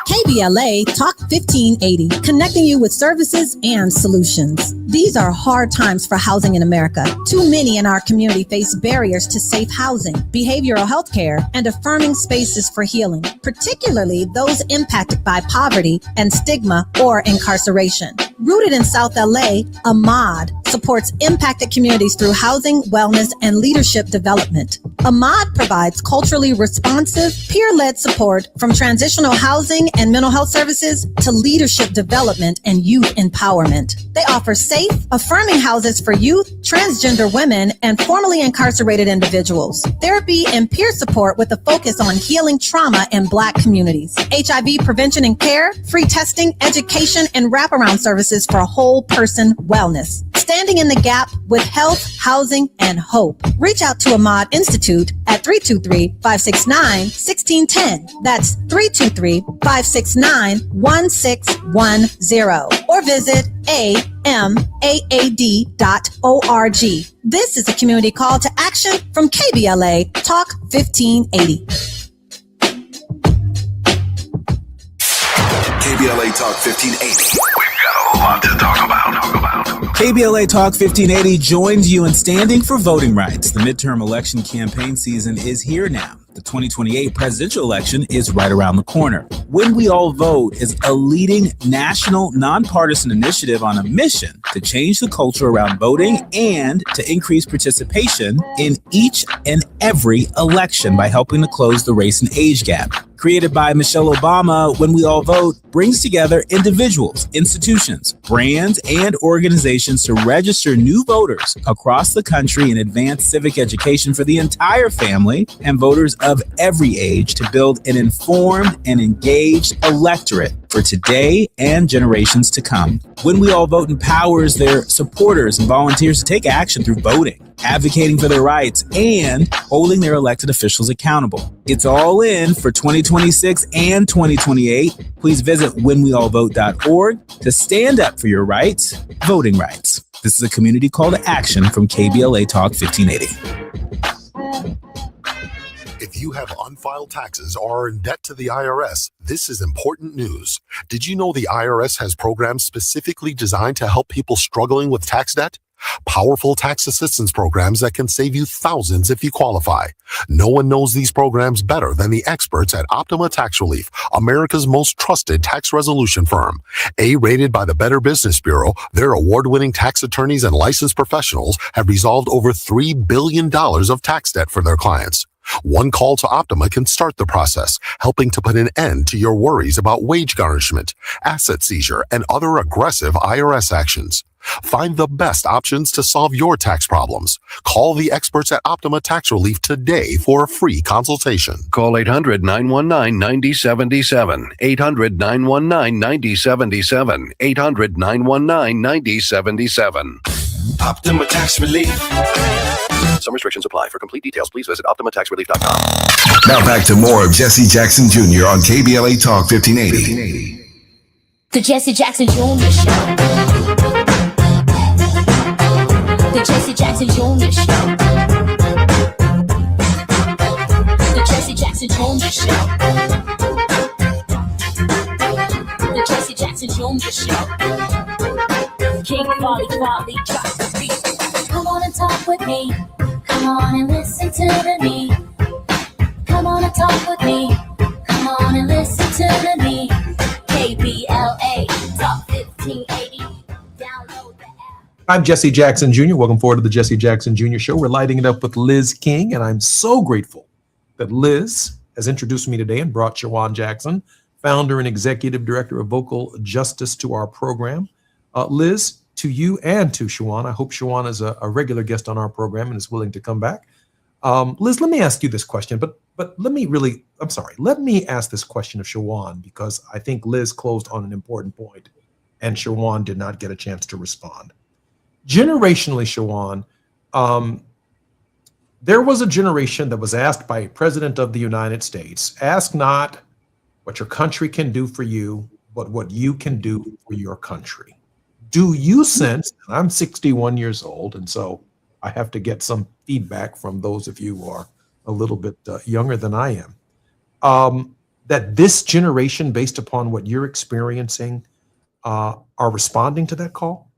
KBLA Talk 1580, connecting you with services and solutions. These are hard times for housing in America. Too many in our community face barriers to safe housing, behavioral health care, and affirming spaces for healing, particularly those impacted by poverty and stigma or incarceration. Rooted in South LA, Ahmad supports impacted communities through housing, wellness, and leadership development. Ahmad provides culturally responsive, peer-led support from transitional housing and mental health services to leadership development and youth empowerment. They offer safe, affirming houses for youth, transgender women, and formerly incarcerated individuals. Therapy and peer support with a focus on healing trauma in Black communities. HIV prevention and care, free testing, education, and wraparound services for whole person wellness. Standing in the gap with health, housing, and hope. Reach out to Ahmad Institute at 323-569-1610. That's 323-569-1610. Or visit amaad.org. This is a community call to action from KBLA Talk 1580. KBLA Talk 1580. We've got a lot to talk about. KBLA Talk 1580 joins you in standing for voting rights. The midterm election campaign season is here now. The 2028 presidential election is right around the corner. When We All Vote is a leading national nonpartisan initiative on a mission to change the culture around voting and to increase participation in each and every election by helping to close the race and age gap. Created by Michelle Obama, When We All Vote brings together individuals, institutions, brands, and organizations to register new voters across the country and advance civic education for the entire family and voters of every age to build an informed and engaged electorate for today and generations to come. When We All Vote empowers their supporters and volunteers to take action through voting, advocating for their rights, and holding their elected officials accountable. It's all in for 2026 and 2028. Please visit whenweallvote.org to stand up for your rights, voting rights. This is a community call to action from KBLA Talk 1580. If you have unfiled taxes or are in debt to the IRS, this is important news. Did you know the IRS has programs specifically designed to help people struggling with tax debt? Powerful tax assistance programs that can save you thousands if you qualify. No one knows these programs better than the experts at Optima Tax Relief, America's most trusted tax resolution firm. A-rated by the Better Business Bureau, their award-winning tax attorneys and licensed professionals have resolved over $3 billion of tax debt for their clients. One call to Optima can start the process, helping to put an end to your worries about wage garnishment, asset seizure, and other aggressive IRS actions. Find the best options to solve your tax problems. Call the experts at Optima Tax Relief today for a free consultation. Call 800-919-9077. 800-919-9077. 800-919-9077. Optima Tax Relief. Some restrictions apply. For complete details, please visit OptimaTaxRelief.com. Now back to more of Jesse Jackson Jr. on KBLA Talk 1580. The Jesse Jackson Jr. Show. The Jesse Jackson Jr. Show. The Jesse Jackson Jr. Show. The Jesse Jackson Jr. Show. King Quality drops the beat. Come on and talk with me. Come on and listen to me. Come on and talk with me. Come on and listen to me. KBLA Talk 1580. Download the app. I'm Jesse Jackson Jr. Welcome forward to the Jesse Jackson Jr. Show. We're lighting it up with Liz King, and I'm so grateful that Liz has introduced me today and brought Shawan Jackson, founder and executive director of Vocal Justice, to our program. Liz, to you and to Shawan, I hope Shawan is a regular guest on our program and is willing to come back. Liz, let me ask you this question, but let me ask this question of Shawan, because I think Liz closed on an important point and Shawan did not get a chance to respond. Generationally, Shawan, there was a generation that was asked by a president of the United States, ask not what your country can do for you, but what you can do for your country. Do you sense, and I'm 61 years old, and so I have to get some feedback from those of you who are a little bit younger than I am, that this generation, based upon what you're experiencing, are responding to that call?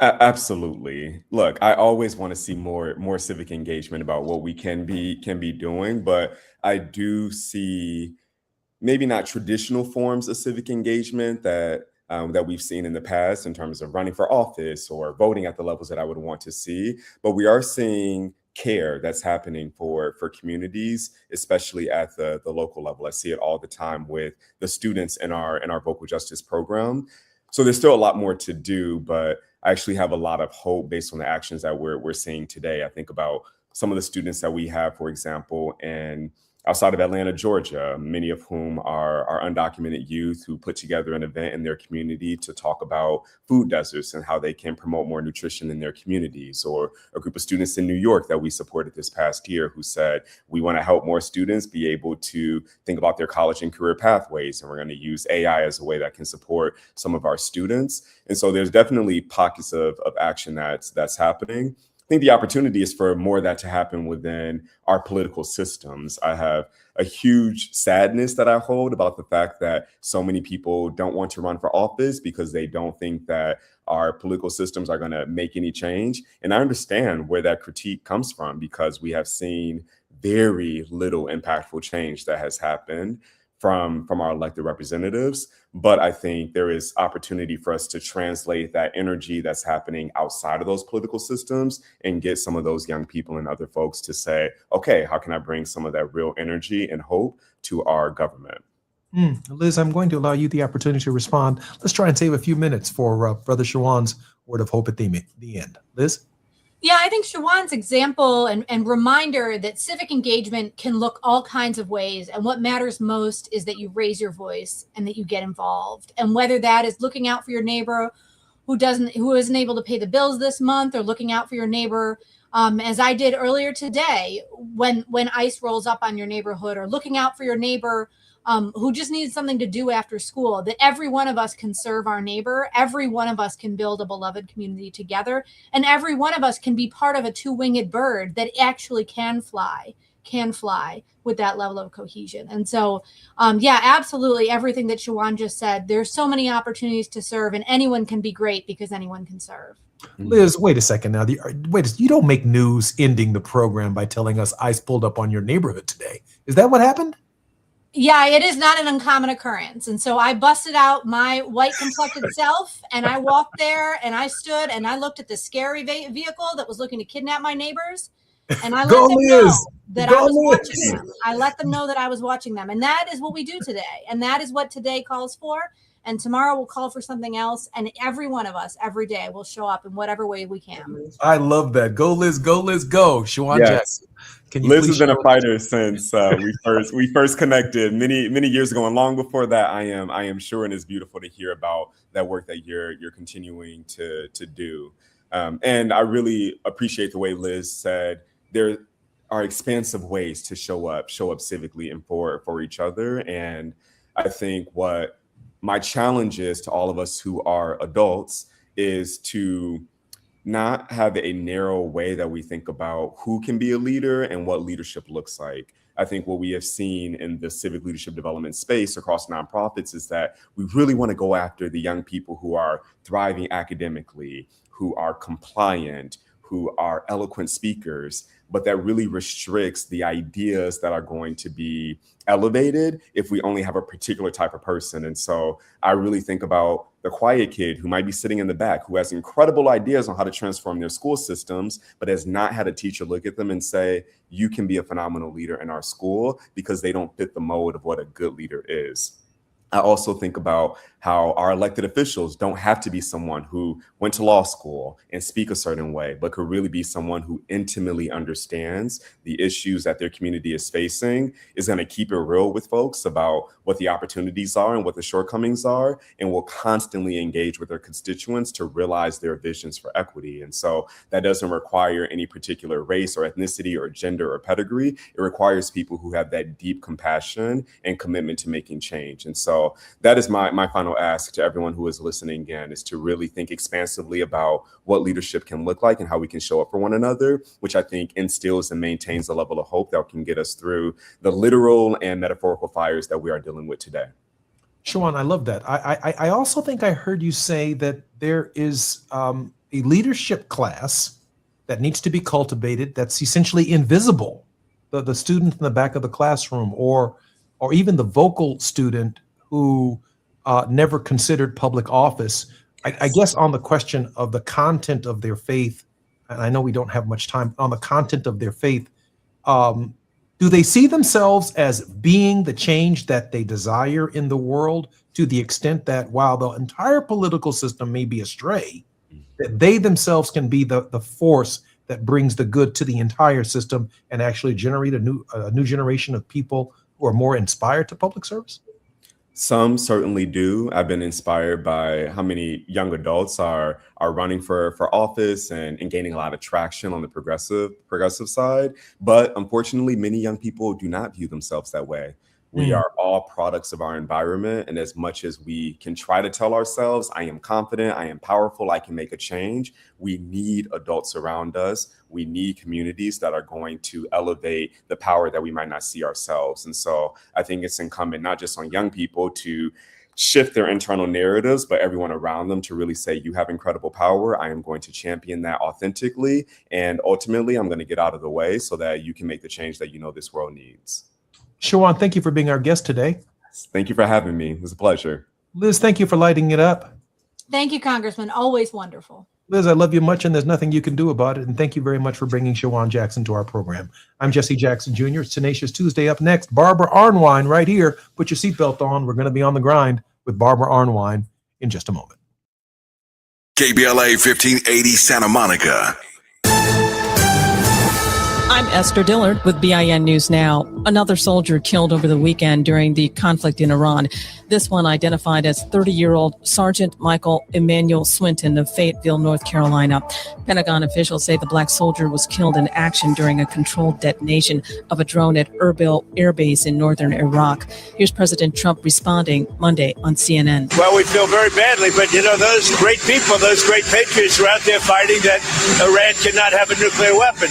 Absolutely. Look, I always want to see more civic engagement about what we can be doing, but I do see maybe not traditional forms of civic engagement that we've seen in the past in terms of running for office or voting at the levels that I would want to see. But we are seeing care that's happening for communities, especially at the local level. I see it all the time with the students in our Vocal Justice program. So there's still a lot more to do, but I actually have a lot of hope based on the actions that we're seeing today. I think about some of the students that we have, for example, and outside of Atlanta, Georgia, many of whom are undocumented youth who put together an event in their community to talk about food deserts and how they can promote more nutrition in their communities, or a group of students in New York that we supported this past year who said, we want to help more students be able to think about their college and career pathways, and we're going to use AI as a way that can support some of our students. And so there's definitely pockets of action that's happening. I think the opportunity is for more of that to happen within our political systems. I have a huge sadness that I hold about the fact that so many people don't want to run for office because they don't think that our political systems are going to make any change. And I understand where that critique comes from, because we have seen very little impactful change that has happened from our elected representatives. But I think there is opportunity for us to translate that energy that's happening outside of those political systems and get some of those young people and other folks to say, okay, how can I bring some of that real energy and hope to our government? Liz, I'm going to allow you the opportunity to respond. Let's try and save a few minutes for Brother Shawan's word of hope at the end. Liz? Yeah, I think Shawan's example and reminder that civic engagement can look all kinds of ways. And what matters most is that you raise your voice and that you get involved. And whether that is looking out for your neighbor who isn't able to pay the bills this month, or looking out for your neighbor, as I did earlier today, when ICE rolls up on your neighborhood, or looking out for your neighbor who just needs something to do after school, that every one of us can serve our neighbor. Every one of us can build a beloved community together. And every one of us can be part of a two-winged bird that actually can fly with that level of cohesion. And so, yeah, absolutely everything that Shawan just said. There's so many opportunities to serve, and anyone can be great because anyone can serve. Liz, wait a second now. You don't make news ending the program by telling us ICE pulled up on your neighborhood today. Is that what happened? Yeah, it is not an uncommon occurrence. And so I busted out my white complected self, and I walked there, and I stood and I looked at the scary vehicle that was looking to kidnap my neighbors. And I let them know that I was watching them. I let them know that I was watching them. And that is what we do today. And that is what today calls for. And tomorrow we'll call for something else. And every one of us, every day, will show up in whatever way we can. I love that. Go, Liz, go, Liz, go. Shawan Jackson. Liz has been a fighter since we first connected many years ago, and long before that. I am sure, and it's beautiful to hear about that work that you're continuing to do. And I really appreciate the way Liz said there are expansive ways to show up civically and for each other. And I think what my challenge is to all of us who are adults is to not have a narrow way that we think about who can be a leader and what leadership looks like. I think what we have seen in the civic leadership development space across nonprofits is that we really want to go after the young people who are thriving academically, who are compliant, who are eloquent speakers, but that really restricts the ideas that are going to be elevated if we only have a particular type of person. And so I really think about the quiet kid who might be sitting in the back, who has incredible ideas on how to transform their school systems, but has not had a teacher look at them and say, you can be a phenomenal leader in our school, because they don't fit the mold of what a good leader is. I also think about how our elected officials don't have to be someone who went to law school and speak a certain way, but could really be someone who intimately understands the issues that their community is facing, is going to keep it real with folks about what the opportunities are and what the shortcomings are, and will constantly engage with their constituents to realize their visions for equity. And so that doesn't require any particular race or ethnicity or gender or pedigree. It requires people who have that deep compassion and commitment to making change. And so that is my final ask to everyone who is listening again, is to really think expansively about what leadership can look like and how we can show up for one another, which I think instills and maintains a level of hope that can get us through the literal and metaphorical fires that we are dealing with today. Shawan, I love that. I also think I heard you say that there is a leadership class that needs to be cultivated that's essentially invisible. The student in the back of the classroom, or even the vocal student who never considered public office. I guess on the question of the content of their faith, and I know we don't have much time, on the content of their faith, do they see themselves as being the change that they desire in the world, to the extent that while the entire political system may be astray, that they themselves can be the force that brings the good to the entire system and actually generate a new generation of people who are more inspired to public service? Some certainly do. I've been inspired by how many young adults are running for office and gaining a lot of traction on the progressive side. But unfortunately, many young people do not view themselves that way. We are all products of our environment. And as much as we can try to tell ourselves, I am confident, I am powerful, I can make a change, we need adults around us. We need communities that are going to elevate the power that we might not see ourselves. And so I think it's incumbent not just on young people to shift their internal narratives, but everyone around them to really say, you have incredible power. I am going to champion that authentically. And ultimately, I'm going to get out of the way so that you can make the change that you know this world needs. Shawan, thank you for being our guest today. Thank you for having me. It was a pleasure. Liz, thank you for lighting it up. Thank you, Congressman. Always wonderful. Liz, I love you much, and there's nothing you can do about it. And thank you very much for bringing Shawan Jackson to our program. I'm Jesse Jackson Jr. It's Tenacious Tuesday. Up next, Barbara Arnwine right here. Put your seatbelt on. We're going to be on the grind with Barbara Arnwine in just a moment. KBLA 1580 Santa Monica. I'm Esther Dillard with BIN News Now. Another soldier killed over the weekend during the conflict in Iran. This one identified as 30-year-old Sergeant Michael Emmanuel Swinton of Fayetteville, North Carolina. Pentagon officials say the black soldier was killed in action during a controlled detonation of a drone at Erbil Air Base in northern Iraq. Here's President Trump responding Monday on CNN. Well, we feel very badly, but those great people, those great patriots are out there fighting that Iran cannot have a nuclear weapon.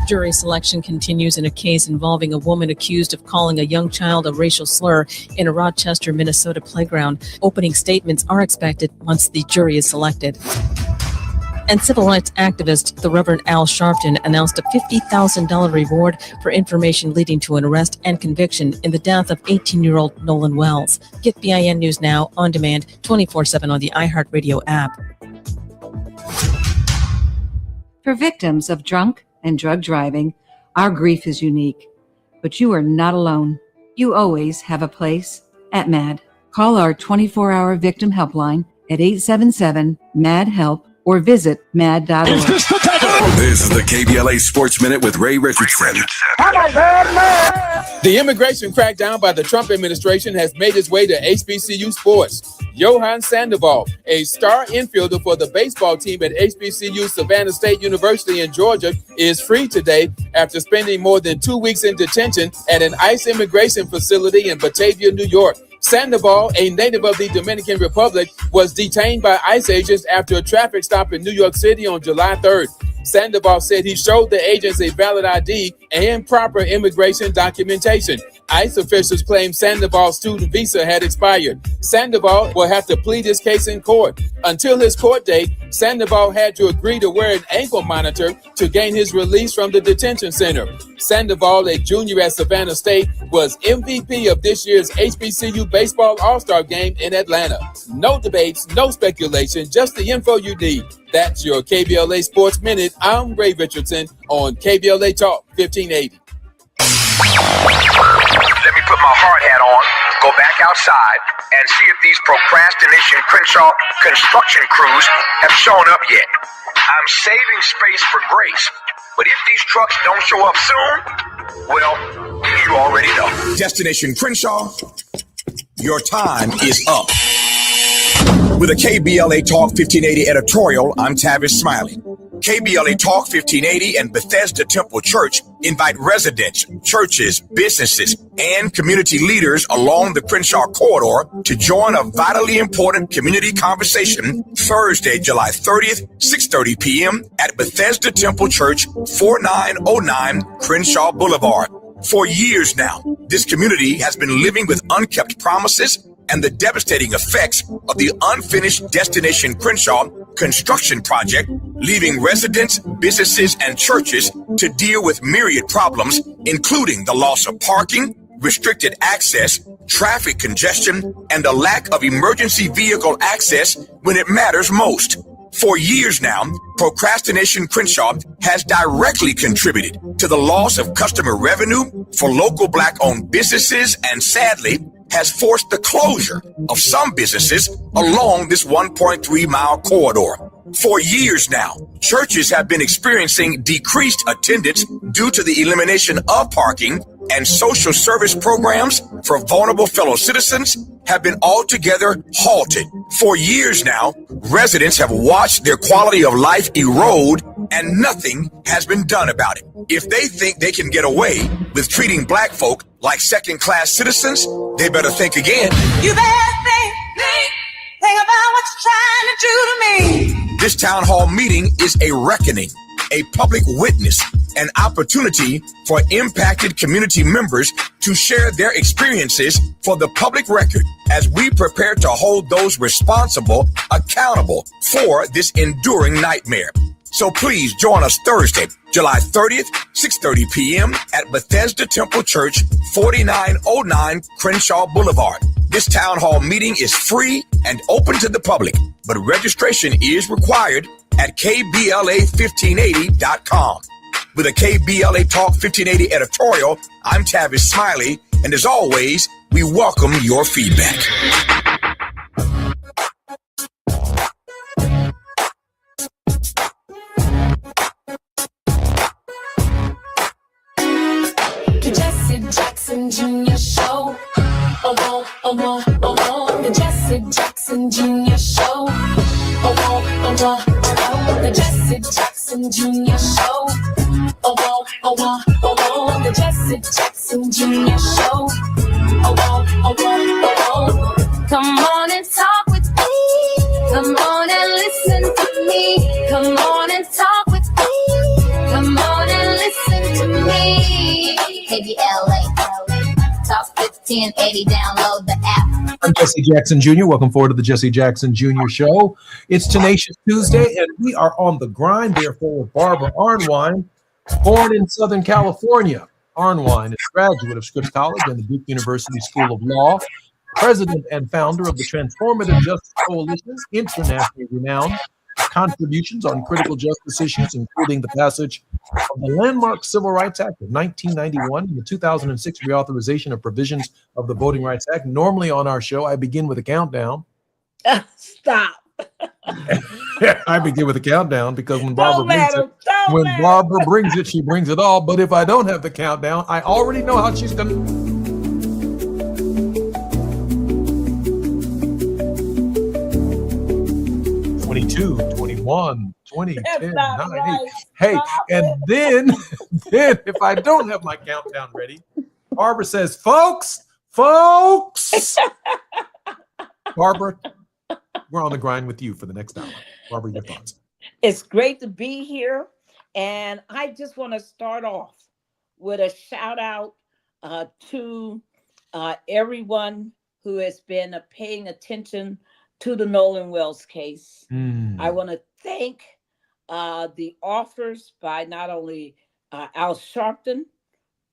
Jury selection continues in a case involving a woman accused of calling a young child a racial slur in a Rochester, Minnesota playground. Opening statements are expected once the jury is selected. And civil rights activist, the Reverend Al Sharpton, announced a $50,000 reward for information leading to an arrest and conviction in the death of 18-year-old Nolan Wells. Get BIN News Now on demand 24/7 on the iHeartRadio app. For victims of drunk and drug driving, our grief is unique. But you are not alone. You always have a place at MAD. Call our 24-hour victim helpline at 877-MAD-HELP or visit mad.org. This is the KBLA Sports Minute with Ray Richardson. The immigration crackdown by the Trump administration has made its way to HBCU sports. Johan Sandoval, a star infielder for the baseball team at HBCU Savannah State University in Georgia, is free today after spending more than 2 weeks in detention at an ICE immigration facility in Batavia, New York. Sandoval, a native of the Dominican Republic, was detained by ICE agents after a traffic stop in New York City on July 3rd. Sandoval said he showed the agents a valid ID and proper immigration documentation. ICE officials claim Sandoval's student visa had expired. Sandoval will have to plead his case in court. Until his court date, Sandoval had to agree to wear an ankle monitor to gain his release from the detention center. Sandoval, a junior at Savannah State, was MVP of this year's HBCU Baseball All-Star Game in Atlanta. No debates, no speculation, just the info you need. That's your KBLA Sports Minute. I'm Ray Richardson on KBLA Talk 1580. Let me put my hard hat on, go back outside, and see if these procrastination Crenshaw construction crews have shown up yet. I'm saving space for grace, but if these trucks don't show up soon, well, you already know. Destination Crenshaw, your time is up. With a KBLA Talk 1580 editorial, I'm Tavis Smiley. KBLA Talk 1580 and Bethesda Temple Church invite residents, churches, businesses, and community leaders along the Crenshaw corridor to join a vitally important community conversation Thursday, July 30th, 6:30 p.m. at Bethesda Temple Church, 4909 Crenshaw Boulevard. For years now, this community has been living with unkept promises and the devastating effects of the unfinished Destination Crenshaw construction project, leaving residents, businesses, and churches to deal with myriad problems, including the loss of parking, restricted access, traffic congestion, and a lack of emergency vehicle access when it matters most. For years now, Procrastination Crenshaw has directly contributed to the loss of customer revenue for local Black-owned businesses and, sadly, has forced the closure of some businesses along this 1.3-mile corridor. For years now, churches have been experiencing decreased attendance due to the elimination of parking, and social service programs for vulnerable fellow citizens have been altogether halted. For years now, residents have watched their quality of life erode, and nothing has been done about it. If they think they can get away with treating Black folk like second-class citizens, they better think again. You better think about what you're trying to do to me. This town hall meeting is a reckoning, a public witness, an opportunity for impacted community members to share their experiences for the public record as we prepare to hold those responsible accountable for this enduring nightmare. So please join us Thursday, July 30th, 6:30 p.m. at Bethesda Temple Church, 4909 Crenshaw Boulevard. This town hall meeting is free and open to the public, but registration is required at KBLA1580.com. With a KBLA Talk 1580 editorial, I'm Tavis Smiley, and as always, we welcome your feedback. The Jesse Jackson Jr. Show. The Jesse Jackson Jr. Show. The Jesse Jackson Jr. Show. The Jesse Jackson Jr. Show. Come on and talk with me. Come on and listen to me. Come on and talk with me. Come on and listen to me. KBLA Talk 1580. Download the app. I'm Jesse Jackson Jr. Welcome forward to the Jesse Jackson Jr. Show. It's Tenacious Tuesday, and we are on the grind, therefore, with Barbara Arnwine, born in Southern California. Arnwine is a graduate of Scripps College and the Duke University School of Law, president and founder of the Transformative Justice Coalition's internationally renowned contributions on critical justice issues, including the passage of the landmark Civil Rights Act of 1991 and the 2006 reauthorization of provisions of the Voting Rights Act. Normally on our show, I begin with a countdown. Stop. I begin with a countdown because when Barbara brings it, she brings it all. But if I don't have the countdown, I already know how she's going to. 22, 21, 20, 10, 9, 8. Hey, and then if I don't have my countdown ready, Barbara says, folks. Barbara, we're on the grind with you for the next hour. Barbara, your thoughts. It's great to be here. And I just want to start off with a shout out to everyone who has been paying attention to the Nolan Wells case. I want to thank the offers by not only Al Sharpton,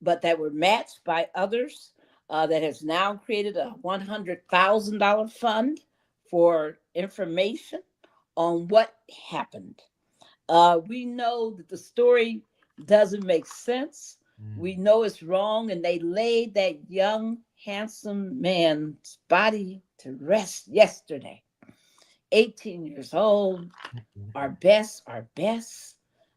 but that were matched by others that has now created a $100,000 fund for information on what happened. We know that the story doesn't make sense. We know it's wrong, and they laid that young, handsome man's body to rest yesterday. 18 years old, our best,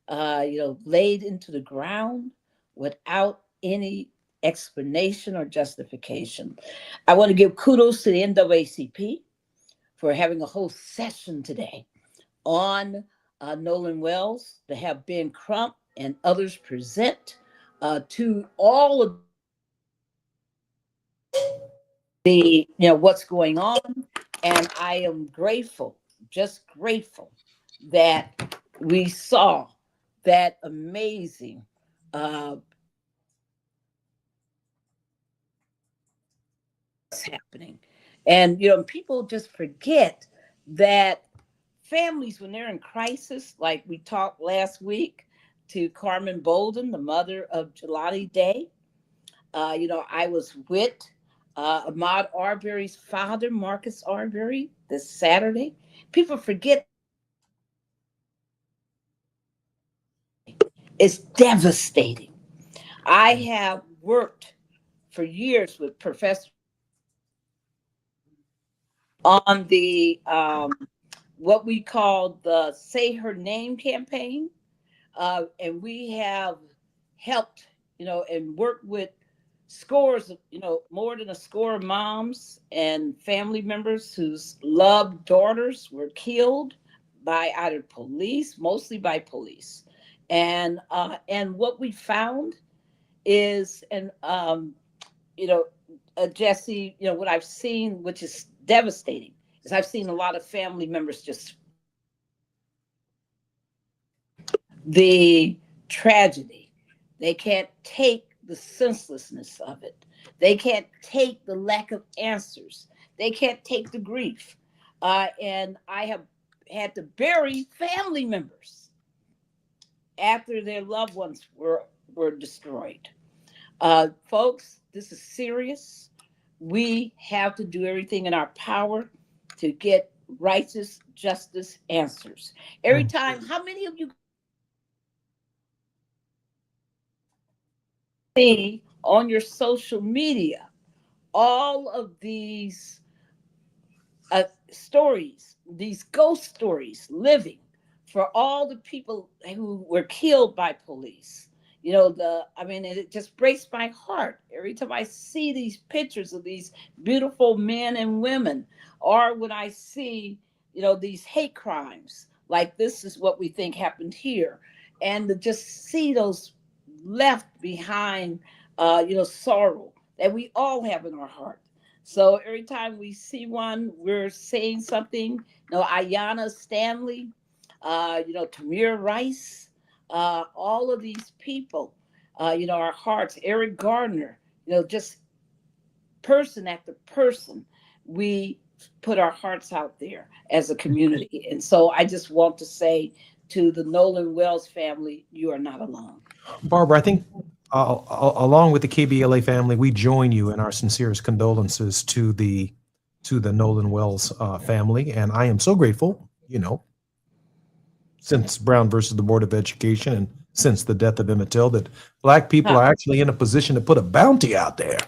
laid into the ground without any explanation or justification. I want to give kudos to the NAACP for having a whole session today on Nolan Wells, to have Ben Crump and others present to all of the, what's going on. And I am grateful, just grateful that we saw that amazing happening. And, people just forget that families, when they're in crisis, like we talked last week to Carmen Bolden, the mother of Jelani Day, I was with Ahmaud Arbery's father, Marcus Arbery, this Saturday. People forget. It's devastating. I have worked for years with Professor on the what we call the Say Her Name campaign. And we have helped, and worked with scores of, more than a score of moms and family members whose loved daughters were killed by either police, mostly by police. And what we found is, Jesse, what I've seen, which is devastating, is I've seen a lot of family members just the tragedy. They can't take the senselessness of it. They can't take the lack of answers. They can't take the grief. And I have had to bury family members. after their loved ones were destroyed. Folks, this is serious. We have to do everything in our power to get righteous justice answers. Every time, how many of you see on your social media all of these stories, these ghost stories living for all the people who were killed by police? You know, it just breaks my heart every time I see these pictures of these beautiful men and women, or when I see, you know, these hate crimes, like this is what we think happened here, and to just see those left behind, sorrow that we all have in our heart. So every time we see one, we're saying something. You know, Ayanna Stanley, Tamir Rice, all of these people, our hearts, Eric Gardner, just person after person, we put our hearts out there as a community. And so I just want to say to the Nolan Wells family, you are not alone. Barbara, I think along with the KBLA family, we join you in our sincerest condolences to the Nolan Wells family. And I am so grateful, since Brown versus the Board of Education and since the death of Emmett Till, that Black people are actually in a position to put a bounty out there.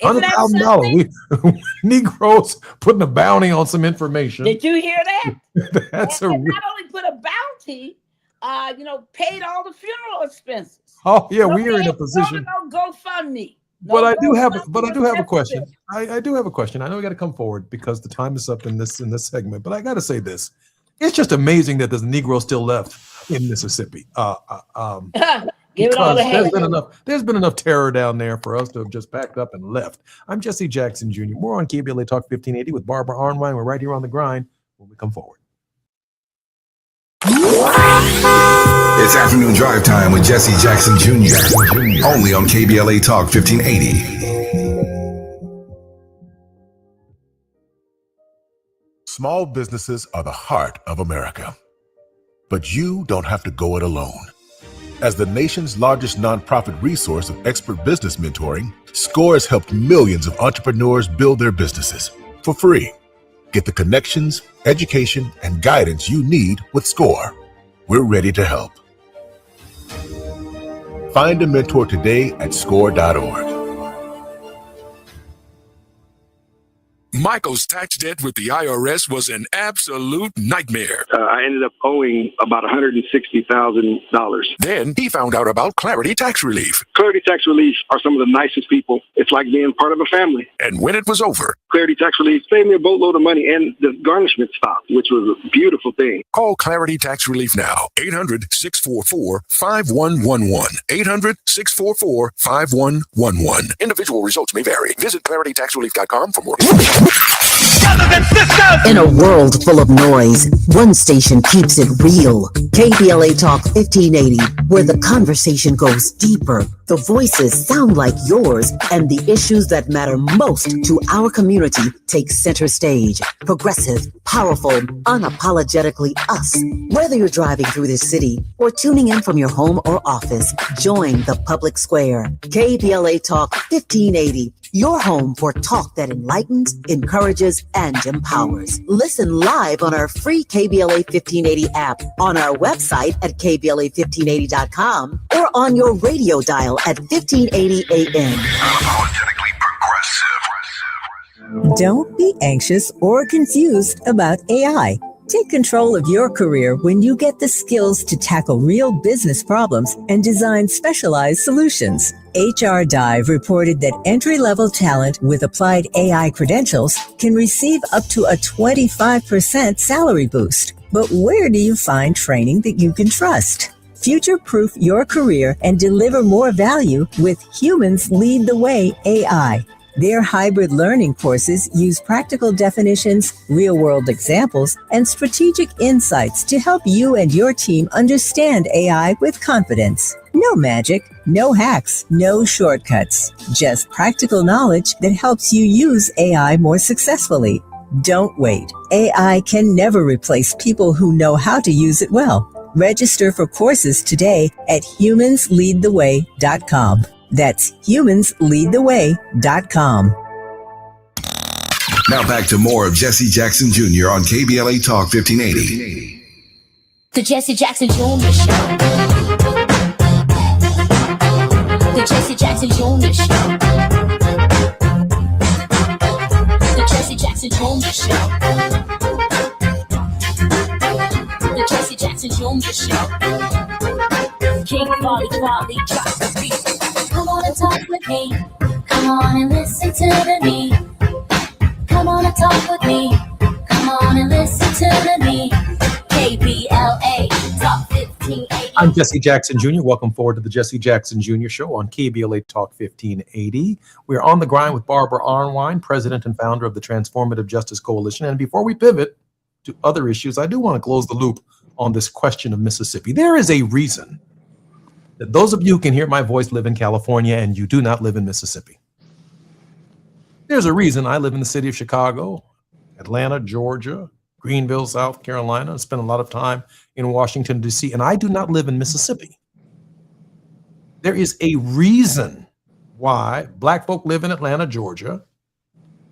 $100,000. Negroes putting a bounty on some information. Did you hear that? That's and not only put a bounty, paid all the funeral expenses. Oh yeah, we are in a position. No GoFundMe. But I do have a question. I do have a question. I know we got to come forward because the time is up in this segment. But I got to say this: it's just amazing that there's Negroes still left in Mississippi. Give it all there's been enough terror down there for us to have just backed up and left. I'm Jesse Jackson Jr. More on KBLA Talk 1580 with Barbara Arnwine. We're right here on the grind when we come forward. It's afternoon drive time with Jesse Jackson Jr. Only on KBLA Talk 1580. Small businesses are the heart of America. But you don't have to go it alone. As the nation's largest nonprofit resource of expert business mentoring, SCORE has helped millions of entrepreneurs build their businesses for free. Get the connections, education, and guidance you need with SCORE. We're ready to help. Find a mentor today at score.org. Michael's tax debt with the IRS was an absolute nightmare. I ended up owing about $160,000. Then he found out about Clarity Tax Relief. Clarity Tax Relief are some of the nicest people. It's like being part of a family. And when it was over, Clarity Tax Relief saved me a boatload of money, and the garnishment stopped, which was a beautiful thing. Call Clarity Tax Relief now. 800-644-5111. 800-644-5111. Individual results may vary. Visit claritytaxrelief.com for more. In a world full of noise, one station keeps it real. KBLA Talk 1580, where the conversation goes deeper, the voices sound like yours, and the issues that matter most to our community take center stage. Progressive, powerful, unapologetically us. Whether you're driving through the city or tuning in from your home or office, join the public square. KBLA Talk 1580, your home for talk that enlightens, encourages, and empowers. Listen live on our free KBLA 1580 app, on our website at KBLA1580.com, or on your radio dial at 1580 AM. Don't be anxious or confused about AI. Take control of your career when you get the skills to tackle real business problems and design specialized solutions. HR Dive reported that entry-level talent with applied AI credentials can receive up to a 25% salary boost. But where do you find training that you can trust? Future-proof your career and deliver more value with Humans Lead the Way AI. Their hybrid learning courses use practical definitions, real-world examples, and strategic insights to help you and your team understand AI with confidence. No magic, no hacks, no shortcuts. Just practical knowledge that helps you use AI more successfully. Don't wait. AI can never replace people who know how to use it well. Register for courses today at humansleadtheway.com. That's humansleadtheway.com. Now back to more of Jesse Jackson Jr. on KBLA Talk 1580. The Jesse Jackson Jr. Show. The Jesse Jackson Jr. Show. The Jesse Jackson Jr. Show. The Jesse Jackson Jr. Show. King Quality drop the beat. Come on and talk with me. Come on and listen to me. Come on and talk with me. Come on and listen to me. KBLA Talk 1580. I'm Jesse Jackson Jr. Welcome forward to the Jesse Jackson Jr. Show on KBLA Talk 1580. We are on the grind with Barbara Arnwine, president and founder of the Transformative Justice Coalition. And before we pivot to other issues, I do want to close the loop on this question of Mississippi. There is a reason that those of you who can hear my voice live in California and you do not live in Mississippi. There's a reason I live in the city of Chicago, Atlanta, Georgia, Greenville, South Carolina, and spend a lot of time in Washington, D.C., and I do not live in Mississippi. There is a reason why Black folk live in Atlanta, Georgia,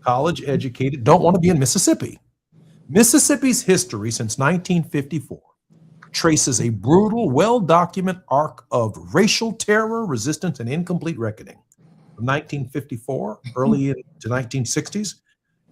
college educated, don't want to be in Mississippi. Mississippi's history since 1954 traces a brutal, well-documented arc of racial terror, resistance, and incomplete reckoning. From 1954, early into 1960s,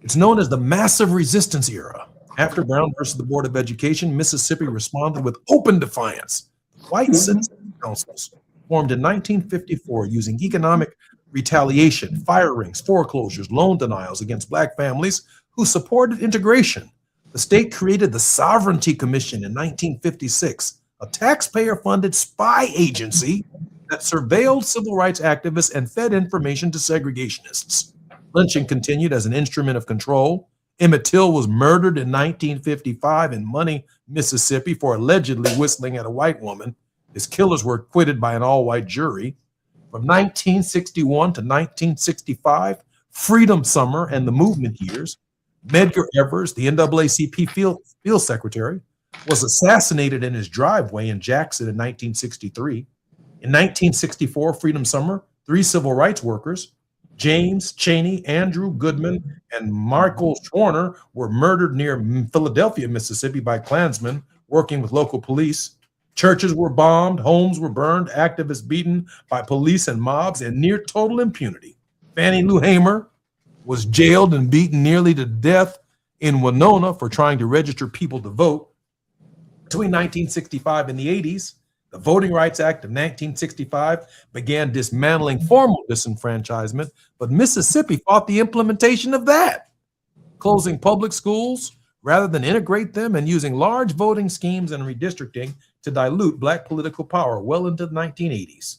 it's known as the Massive Resistance Era. After Brown versus the Board of Education, Mississippi responded with open defiance. White citizen councils formed in 1954 using economic retaliation, fire rings, foreclosures, loan denials against Black families who supported integration. The state created the Sovereignty Commission in 1956, a taxpayer-funded spy agency that surveilled civil rights activists and fed information to segregationists. Lynching continued as an instrument of control. Emmett Till was murdered in 1955 in Money, Mississippi, for allegedly whistling at a white woman. His killers were acquitted by an all-white jury. From 1961 to 1965, Freedom Summer and the movement years, Medgar Evers, the NAACP field secretary, was assassinated in his driveway in Jackson in 1963. In 1964, Freedom Summer, 3 civil rights workers, James Chaney, Andrew Goodman, and Michael Schwerner, were murdered near Philadelphia, Mississippi by Klansmen working with local police. Churches were bombed, homes were burned, activists beaten by police and mobs in near total impunity. Fannie Lou Hamer was jailed and beaten nearly to death in Winona for trying to register people to vote. Between 1965 and the 80s, the Voting Rights Act of 1965 began dismantling formal disenfranchisement, but Mississippi fought the implementation of that, closing public schools rather than integrate them and using large voting schemes and redistricting to dilute Black political power well into the 1980s.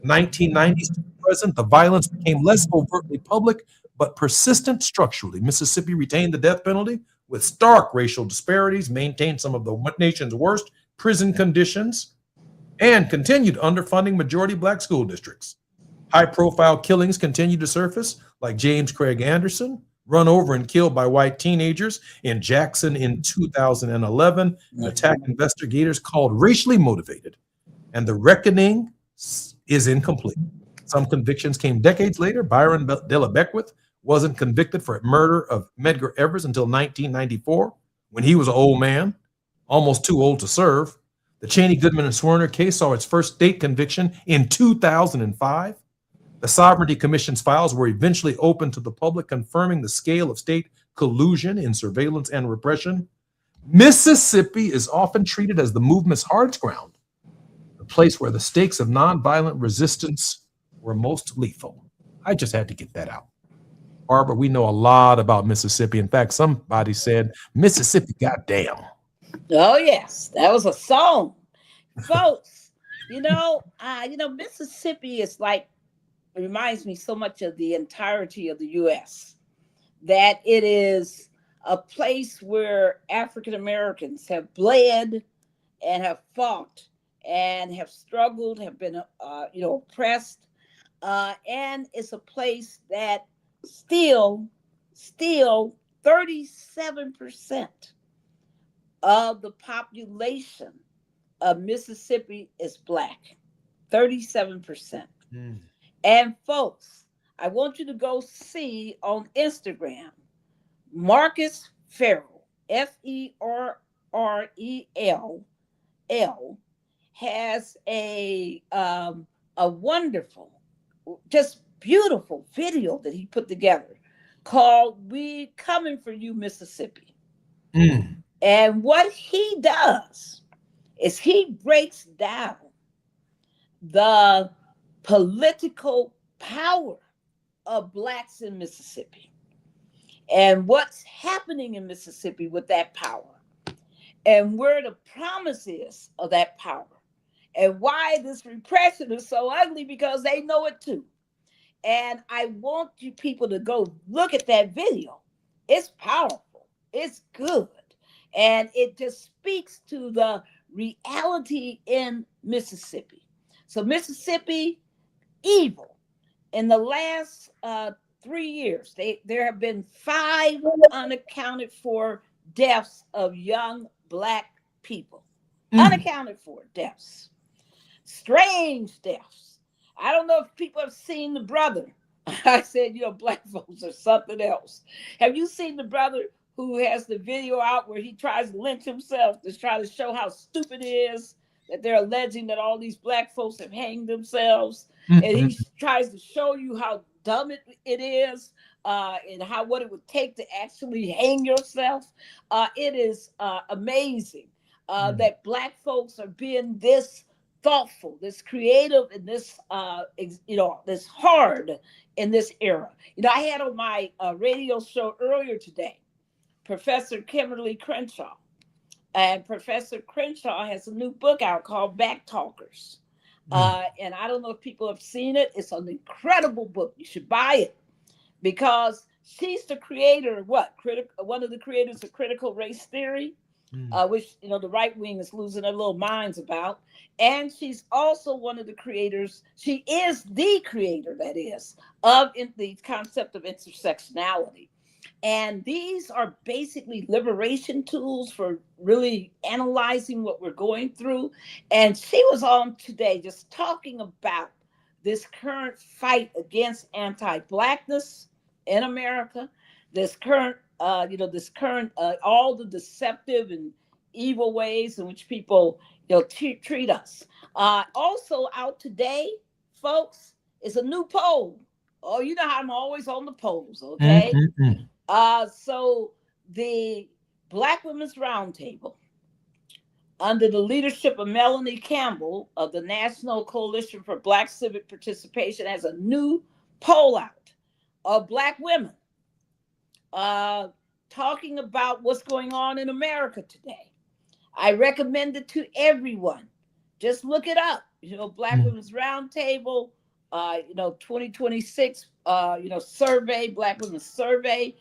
The 1990s to the present, the violence became less overtly public, but persistent structurally. Mississippi retained the death penalty with stark racial disparities, maintained some of the nation's worst prison conditions, and continued underfunding majority Black school districts. High-profile killings continued to surface, like James Craig Anderson, run over and killed by white teenagers in Jackson in 2011, an attack investigators called racially motivated, and the reckoning is incomplete. Some convictions came decades later. Byron Della Beckwith wasn't convicted for murder of Medgar Evers until 1994, when he was an old man, almost too old to serve. The Chaney, Goodman, and Schwerner case saw its first state conviction in 2005. The Sovereignty Commission's files were eventually opened to the public, confirming the scale of state collusion in surveillance and repression. Mississippi is often treated as the movement's hardest ground, the place where the stakes of nonviolent resistance were most lethal. I just had to get that out. Barbara, we know a lot about Mississippi. In fact, somebody said, Mississippi, goddamn. Oh, yes. That was a song. Folks, Mississippi is like, it reminds me so much of the entirety of the U.S., that it is a place where African Americans have bled and have fought and have struggled, have been, oppressed. And it's a place that still 37% of the population of Mississippi is Black, 37%. And folks, I want you to go see on Instagram, Marcus Farrell, Ferrell, has a wonderful, just beautiful video that he put together called "We Coming for You, Mississippi." And what he does is he breaks down the political power of Blacks in Mississippi and what's happening in Mississippi with that power, and where the promise is of that power, and why this repression is so ugly, because they know it too. And I want you people to go look at that video. It's powerful. It's good. And it just speaks to the reality in Mississippi. So Mississippi, evil. In the last 3 years, there have been 5 unaccounted for deaths of young Black people. Unaccounted for deaths. Strange deaths. I don't know if people have seen the brother. I said, Black folks are something else. Have you seen the brother who has the video out where he tries to lynch himself to try to show how stupid it is that they're alleging that all these Black folks have hanged themselves? And he tries to show you how dumb it is and what it would take to actually hang yourself. It is amazing that Black folks are being this thoughtful, this creative, and this this hard in this era. I had on my radio show earlier today Professor Kimberly Crenshaw, and Professor Crenshaw has a new book out called Backtalkers. And I don't know if people have seen it. It's an incredible book. You should buy it, because she's the creator of one of the creators of critical race theory, which the right wing is losing their little minds about. And she's also one of the creators. She is the creator, that is, of the concept of intersectionality. And these are basically liberation tools for really analyzing what we're going through. And she was on today just talking about this current fight against anti-Blackness in America, this current, all the deceptive and evil ways in which people, treat us. Also out today, folks, is a new poll. Oh, you know how I'm always on the polls, okay? So the Black Women's Roundtable, under the leadership of Melanie Campbell of the National Coalition for Black Civic Participation, has a new poll out of Black women talking about what's going on in America today. I recommend it to everyone. Just look it up. Black Women's Roundtable, 2026, survey, Black Women's Survey.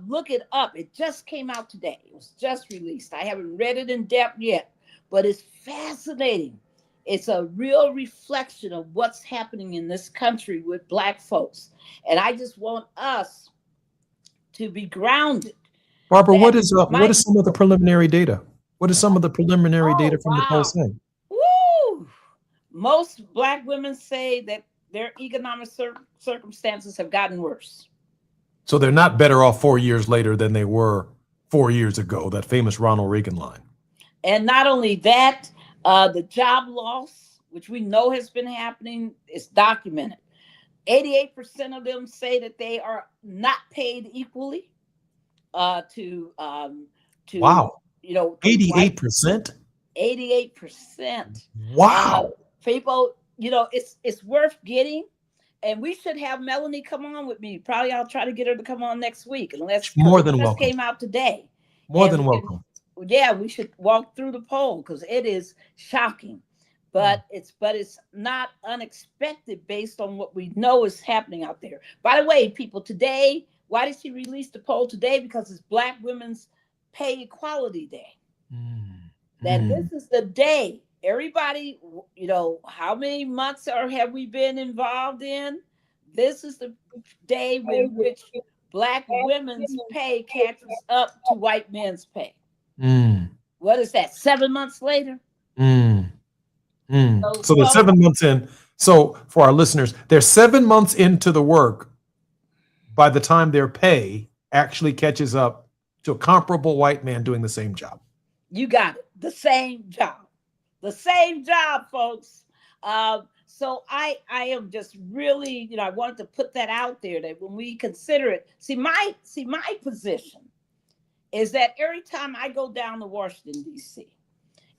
Look it up. It just came out today. It was just released. I haven't read it in depth yet, but it's fascinating. It's a real reflection of what's happening in this country with Black folks. And I just want us to be grounded. Barbara, what is some of the preliminary data? What is some of the preliminary data from the poll saying? Woo! Most Black women say that their economic circumstances have gotten worse. So they're not better off 4 years later than they were 4 years ago, that famous Ronald Reagan line. And not only that, the job loss, which we know has been happening, is documented. 88% of them say that they are not paid equally to wow. 88%? 88%. Wow. People, it's worth getting. And we should have Melanie come on with me. Probably I'll try to get her to come on next week. Unless more than welcome. Came out today. More than welcome. We should walk through the poll because it is shocking. But it's not unexpected based on what we know is happening out there. By the way, people, today, why did she release the poll today? Because it's Black Women's Pay Equality Day. That this is the day. Everybody, how many months have we been involved in? This is the day in which Black women's pay catches up to white men's pay. What is that? 7 months later? So they're 7 months in. So for our listeners, they're 7 months into the work by the time their pay actually catches up to a comparable white man doing the same job. You got it. The same job. The same job, folks. So I am just really, I wanted to put that out there that when we consider it, see my position is that every time I go down to Washington, D.C.,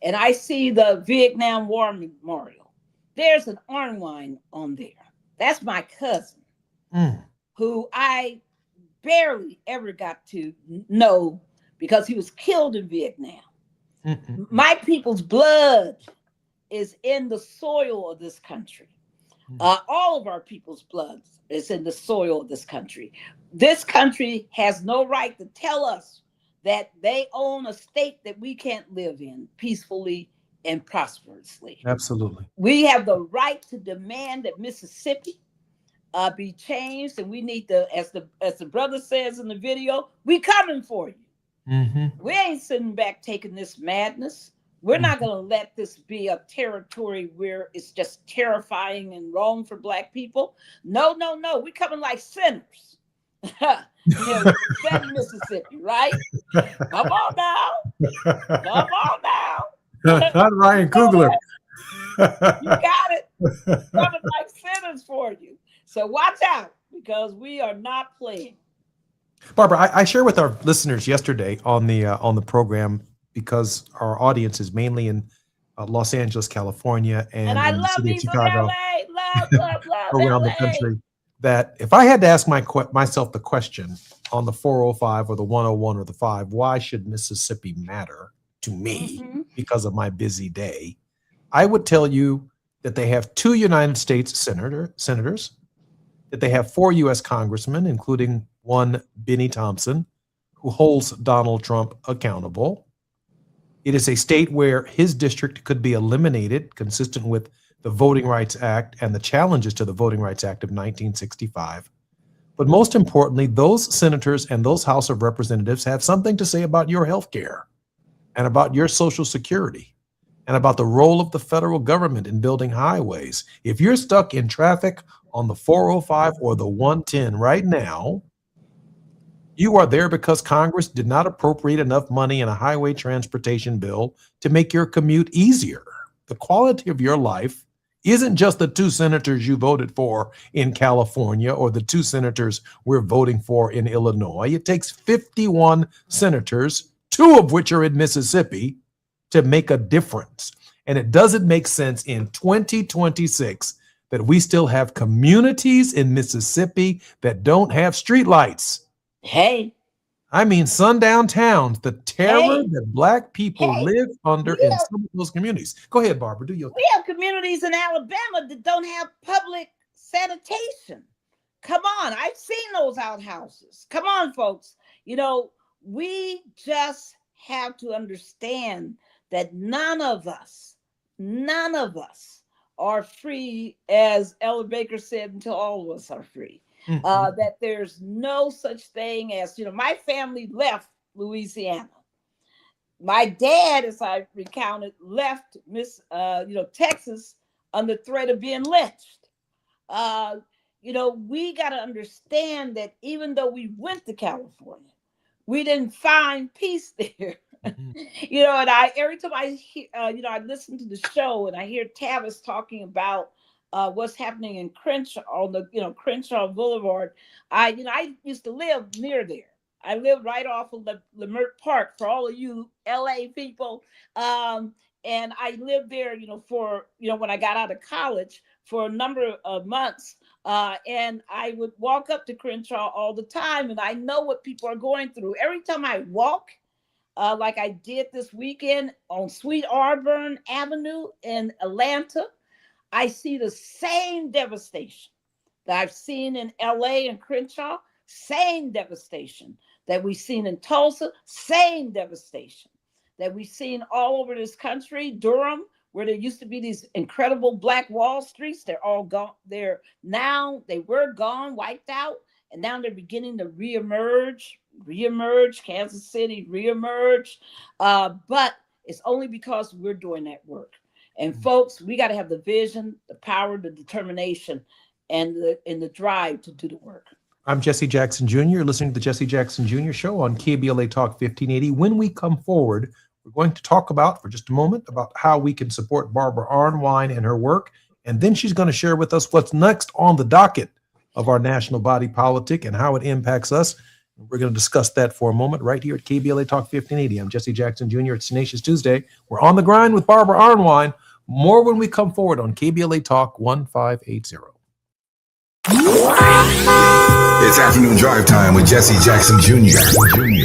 and I see the Vietnam War Memorial, there's an Arnwine on there. That's my cousin, who I barely ever got to know because he was killed in Vietnam. My people's blood is in the soil of this country. All of our people's blood is in the soil of this country. This country has no right to tell us that they own a state that we can't live in peacefully and prosperously. Absolutely. We have the right to demand that Mississippi be changed, and we need to, as the brother says in the video, we coming for you. We ain't sitting back taking this madness. We're not going to let this be a territory where it's just terrifying and wrong for Black people. No. We're coming like sinners. Defend Mississippi, right? Come on now. Not Ryan Coogler. You got it. Coming like sinners for you. So watch out, because we are not playing. Barbara, I shared with our listeners yesterday on the program, because our audience is mainly in Los Angeles, California, and I in the love city me of some Chicago, LA. Love around LA. the country, that if I had to ask myself the question on the 405 or the 101 or the 5, why should Mississippi matter to me because of my busy day, I would tell you that they have 2 United States senators, that they have 4 U.S. congressmen, including one Benny Thompson, who holds Donald Trump accountable. It is a state where his district could be eliminated, consistent with the Voting Rights Act and the challenges to the Voting Rights Act of 1965. But most importantly, those senators and those House of Representatives have something to say about your health care and about your Social Security and about the role of the federal government in building highways. If you're stuck in traffic on the 405 or the 110 right now, you are there because Congress did not appropriate enough money in a highway transportation bill to make your commute easier. The quality of your life isn't just the 2 senators you voted for in California or the 2 senators we're voting for in Illinois. It takes 51 senators, 2 of which are in Mississippi, to make a difference. And it doesn't make sense in 2026 that we still have communities in Mississippi that don't have streetlights. Hey. I mean, sundown towns, the terror that Black people live under in some of those communities. Go ahead, Barbara, do your thing. We have communities in Alabama that don't have public sanitation. Come on, I've seen those outhouses. Come on, folks. We just have to understand that none of us are free, as Ella Baker said, until all of us are free. That there's no such thing as, my family left Louisiana. My dad, as I recounted, left Texas under threat of being lynched. We got to understand that even though we went to California, we didn't find peace there. And every time I hear, I listen to the show and I hear Tavis talking about what's happening in Crenshaw on the Crenshaw Boulevard. I used to live near there. I lived right off of Leimert Park, for all of you LA people. And I lived there, for when I got out of college for a number of months. And I would walk up to Crenshaw all the time, and I know what people are going through. Every time I walk, like I did this weekend on Sweet Auburn Avenue in Atlanta, I see the same devastation that I've seen in LA and Crenshaw, same devastation that we've seen in Tulsa, same devastation that we've seen all over this country. Durham, where there used to be these incredible Black Wall Streets, they're all gone. They were gone, wiped out, and now they're beginning to reemerge. Kansas City reemerge. But it's only because we're doing that work. And folks, we got to have the vision, the power, the determination, and the drive to do the work. I'm Jesse Jackson Jr., listening to the Jesse Jackson Jr. Show on KBLA Talk 1580. When we come forward, we're going to talk about, for just a moment, about how we can support Barbara Arnwine and her work. And then she's going to share with us what's next on the docket of our national body politic and how it impacts us. We're going to discuss that for a moment right here at KBLA Talk 1580. I'm Jesse Jackson Jr. It's Tenacious Tuesday. We're on the grind with Barbara Arnwine. More when we come forward on KBLA Talk 1580. It's afternoon drive time with Jesse Jackson Jr.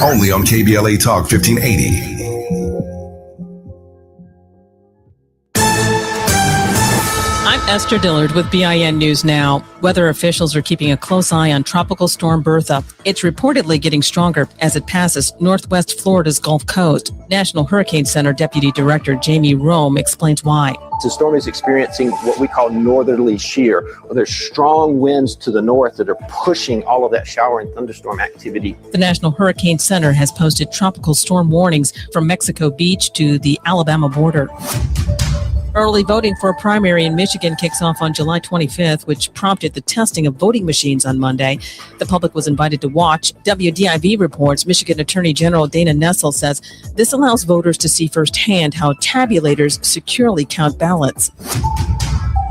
Only on KBLA Talk 1580. I'm Esther Dillard with BIN News Now. Weather officials are keeping a close eye on Tropical Storm Bertha. It's reportedly getting stronger as it passes northwest Florida's Gulf Coast. National Hurricane Center Deputy Director Jamie Rome explains why. The storm is experiencing what we call northerly shear. There's strong winds to the north that are pushing all of that shower and thunderstorm activity. The National Hurricane Center has posted tropical storm warnings from Mexico Beach to the Alabama border. Early voting for a primary in Michigan kicks off on July 25th, which prompted the testing of voting machines on Monday. The public was invited to watch. WDIV reports Michigan Attorney General Dana Nessel says this allows voters to see firsthand how tabulators securely count ballots.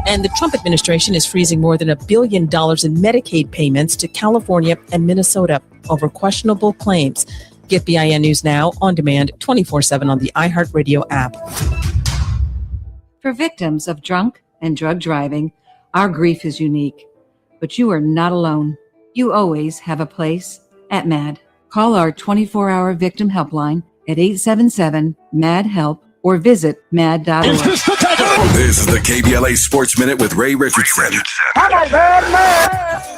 And the Trump administration is freezing more than $1 billion in Medicaid payments to California and Minnesota over questionable claims. Get BIN News Now on demand 24/7 on the iHeartRadio app. For victims of drunk and drug driving, our grief is unique. But you are not alone. You always have a place at MAD. Call our 24-hour victim helpline at 877-MAD-HELP or visit mad.org. This is the KBLA Sports Minute with Ray Richardson.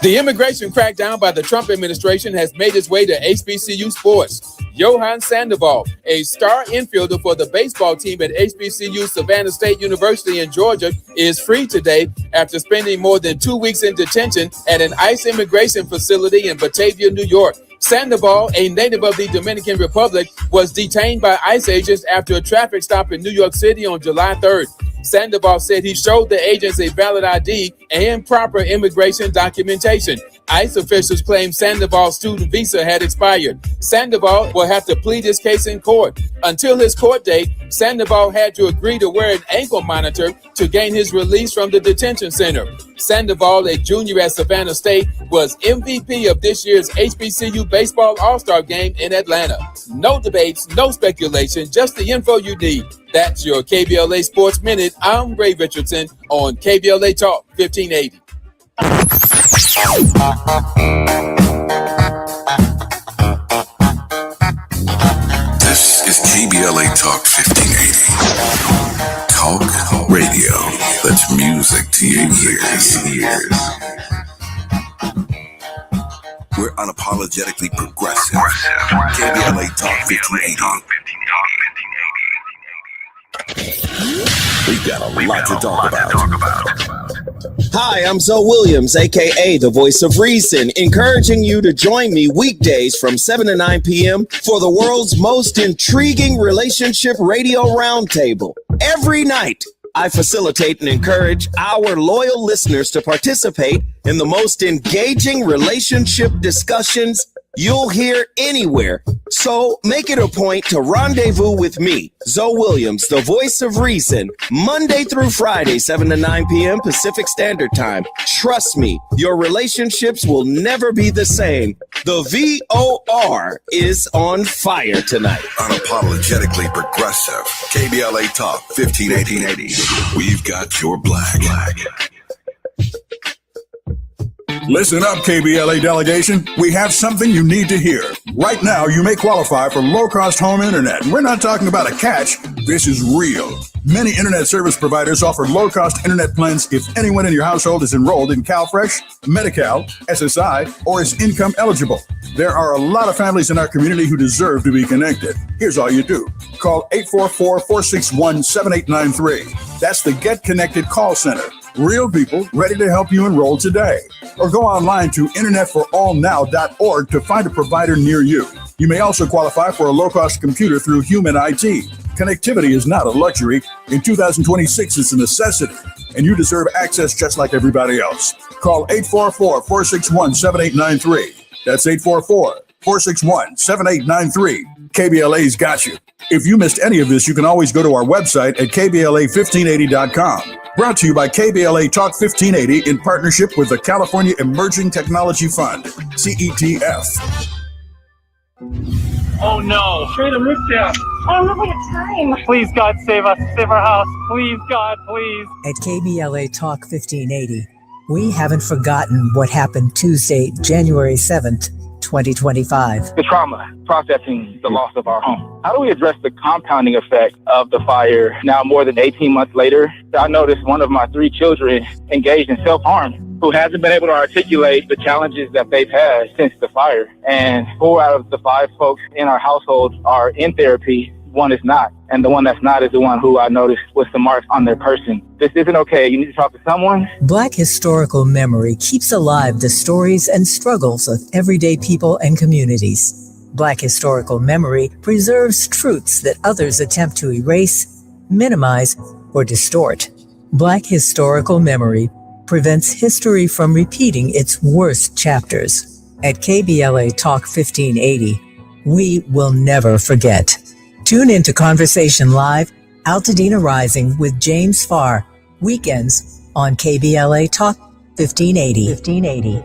The immigration crackdown by the Trump administration has made its way to HBCU sports. Johan Sandoval, a star infielder for the baseball team at HBCU Savannah State University in Georgia, is free today after spending more than 2 weeks in detention at an ICE immigration facility in Batavia, New York. Sandoval, a native of the Dominican Republic, was detained by ICE agents after a traffic stop in New York City on July 3rd. Sandoval said he showed the agents a valid ID and proper immigration documentation. ICE officials claim Sandoval's student visa had expired. Sandoval will have to plead his case in court. Until his court date, Sandoval had to agree to wear an ankle monitor to gain his release from the detention center. Sandoval, a junior at Savannah State, was MVP of this year's HBCU Baseball All-Star Game in Atlanta. No debates, no speculation, just the info you need. That's your KBLA Sports Minute. I'm Ray Richardson on KBLA Talk 1580. This is KBLA Talk 1580. Talk radio. That's music to your ears. We're unapologetically progressive. KBLA Talk 1580. We've got a lot to talk about. Hi, I'm Zoe Williams, aka the Voice of Reason, encouraging you to join me weekdays from 7 to 9 p.m. for the world's most intriguing relationship radio roundtable. Every night, I facilitate and encourage our loyal listeners to participate in the most engaging relationship discussions you'll hear anywhere. So make it a point to rendezvous with me, Zoe Williams, the Voice of Reason, Monday through Friday, 7 to 9 p.m. Pacific Standard Time. Trust me, your relationships will never be the same. The VOR is on fire tonight. Unapologetically progressive. KBLA Talk 1580. We've got your black. Listen up, KBLA delegation. We have something you need to hear. Right now, you may qualify for low-cost home internet. And we're not talking about a catch. This is real. Many internet service providers offer low-cost internet plans if anyone in your household is enrolled in CalFresh, Medi-Cal, SSI, or is income eligible. There are a lot of families in our community who deserve to be connected. Here's all you do. Call 844-461-7893. That's the Get Connected call center. Real people ready to help you enroll today. Or go online to internetforallnow.org to find a provider near you. You may also qualify for a low-cost computer through Human IT. Connectivity is not a luxury. In 2026, it's a necessity, and you deserve access just like everybody else. Call 844-461-7893. That's 844-461-7893. KBLA's got you. If you missed any of this, you can always go to our website at kbla1580.com. Brought to you by KBLA Talk 1580 in partnership with the California Emerging Technology Fund, CETF. Oh no. Straight a roof down. I don't have time. Please, God, save us. Save our house. Please, God, please. At KBLA Talk 1580, we haven't forgotten what happened Tuesday, January 7th, 2025. The trauma, processing the loss of our home. How do we address the compounding effect of the fire now more than 18 months later? I noticed one of my 3 children engaged in self-harm who hasn't been able to articulate the challenges that they've had since the fire. And 4 out of the 5 folks in our household are in therapy. 1 is not. And the one that's not is the one who I noticed with some marks on their person. This isn't okay. You need to talk to someone. Black historical memory keeps alive the stories and struggles of everyday people and communities. Black historical memory preserves truths that others attempt to erase, minimize, or distort. Black historical memory prevents history from repeating its worst chapters. At KBLA Talk 1580, we will never forget. Tune into Conversation Live, Altadena Rising with James Farr, weekends on KBLA Talk 1580. 1580.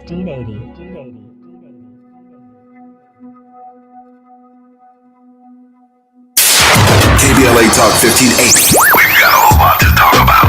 KBLA Talk 1580. We've got a whole lot to talk about.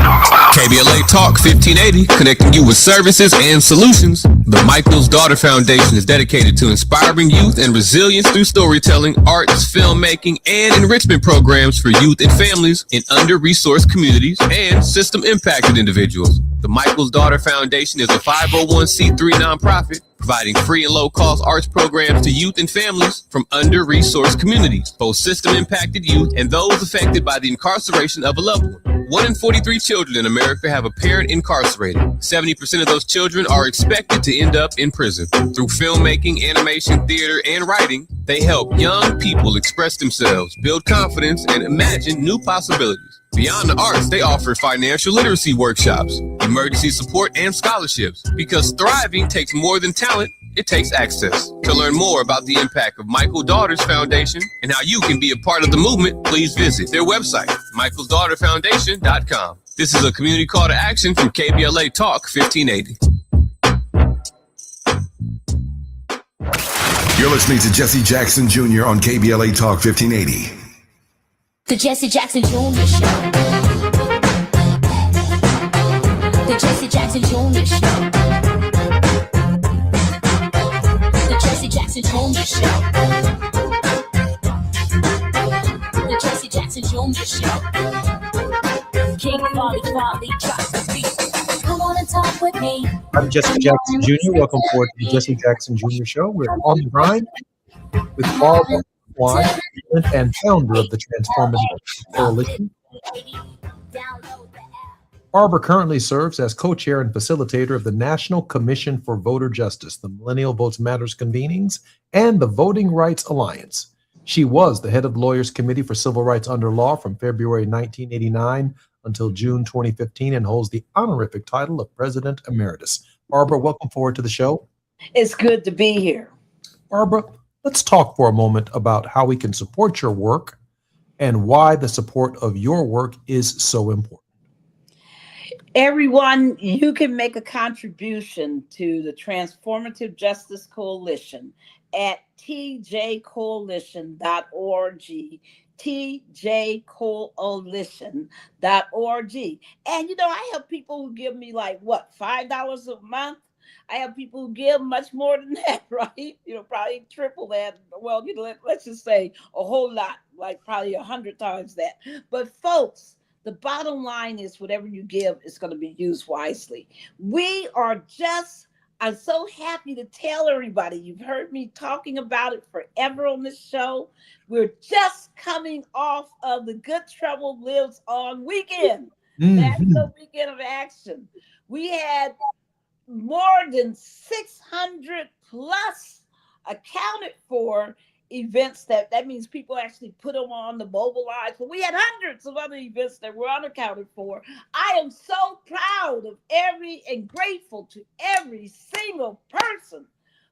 KBLA Talk 1580, connecting you with services and solutions. The Michael's Daughter Foundation is dedicated to inspiring youth and resilience through storytelling, arts, filmmaking, and enrichment programs for youth and families in under-resourced communities and system-impacted individuals. The Michael's Daughter Foundation is a 501c3 nonprofit providing free and low-cost arts programs to youth and families from under-resourced communities, both system-impacted youth and those affected by the incarceration of a loved one. 1 in 43 children in America have a parent incarcerated. 70% of those children are expected to end up in prison. Through filmmaking, animation, theater, and writing, they help young people express themselves, build confidence, and imagine new possibilities. Beyond the arts, they offer financial literacy workshops, emergency support, and scholarships. Because thriving takes more than talent, it takes access. To learn more about the impact of Michael Daughters Foundation and how you can be a part of the movement, please visit their website, michaelsdaughterfoundation.com. This is a community call to action from KBLA Talk 1580. You're listening to Jesse Jackson Jr. on KBLA Talk 1580. The Jesse Jackson Jr. Show. The Jesse Jackson Jr. Show. The Jesse Jackson Jr. Show. The Jesse Jackson Jr. Show. King Volley drops the beat. Come on and talk with me. I'm Jesse Jackson Jr. Welcome forward to the Jesse Jackson Jr. Show. We're on the grind with Barbara Wine, president and founder of the Transformative Coalition. Barbara currently serves as co-chair and facilitator of the National Commission for Voter Justice, the Millennial Votes Matters convenings, and the Voting Rights Alliance. She was the head of the Lawyers Committee for Civil Rights Under Law from February 1989 until June 2015 and holds the honorific title of President Emeritus. Barbara, welcome forward to the show. It's good to be here. Barbara, let's talk for a moment about how we can support your work and why the support of your work is so important. Everyone, you can make a contribution to the Transformative Justice Coalition at tjcoalition.org, tjcoalition.org. And, you know, I have people who give me like, what, $5 a month? I have people who give much more than that, right? You know, probably triple that. Well, you know, let's just say a whole lot, like probably 100 times that. But folks, the bottom line is whatever you give is going to be used wisely. I'm so happy to tell everybody, you've heard me talking about it forever on this show. We're just coming off of the Good Trouble Lives On weekend. That's the weekend of action. We had more than 600 plus accounted for events that means people actually put them on the mobilize, but we had hundreds of other events that were unaccounted for. I am so proud of and grateful to every single person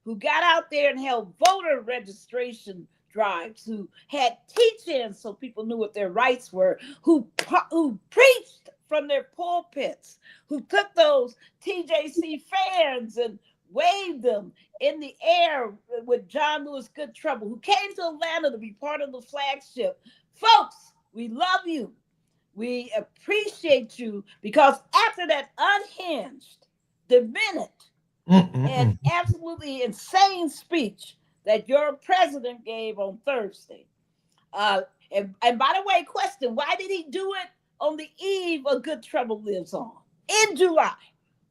who got out there and held voter registration drives, who had teach-ins so people knew what their rights were, who preached from their pulpits, who took those TJC fans and waved them in the air with John Lewis Good Trouble, who came to Atlanta to be part of the flagship. Folks, we love you. We appreciate you, because after that unhinged, demented, and absolutely insane speech that your president gave on Thursday, and by the way, question, why did he do it on the eve of Good Trouble Lives On in July?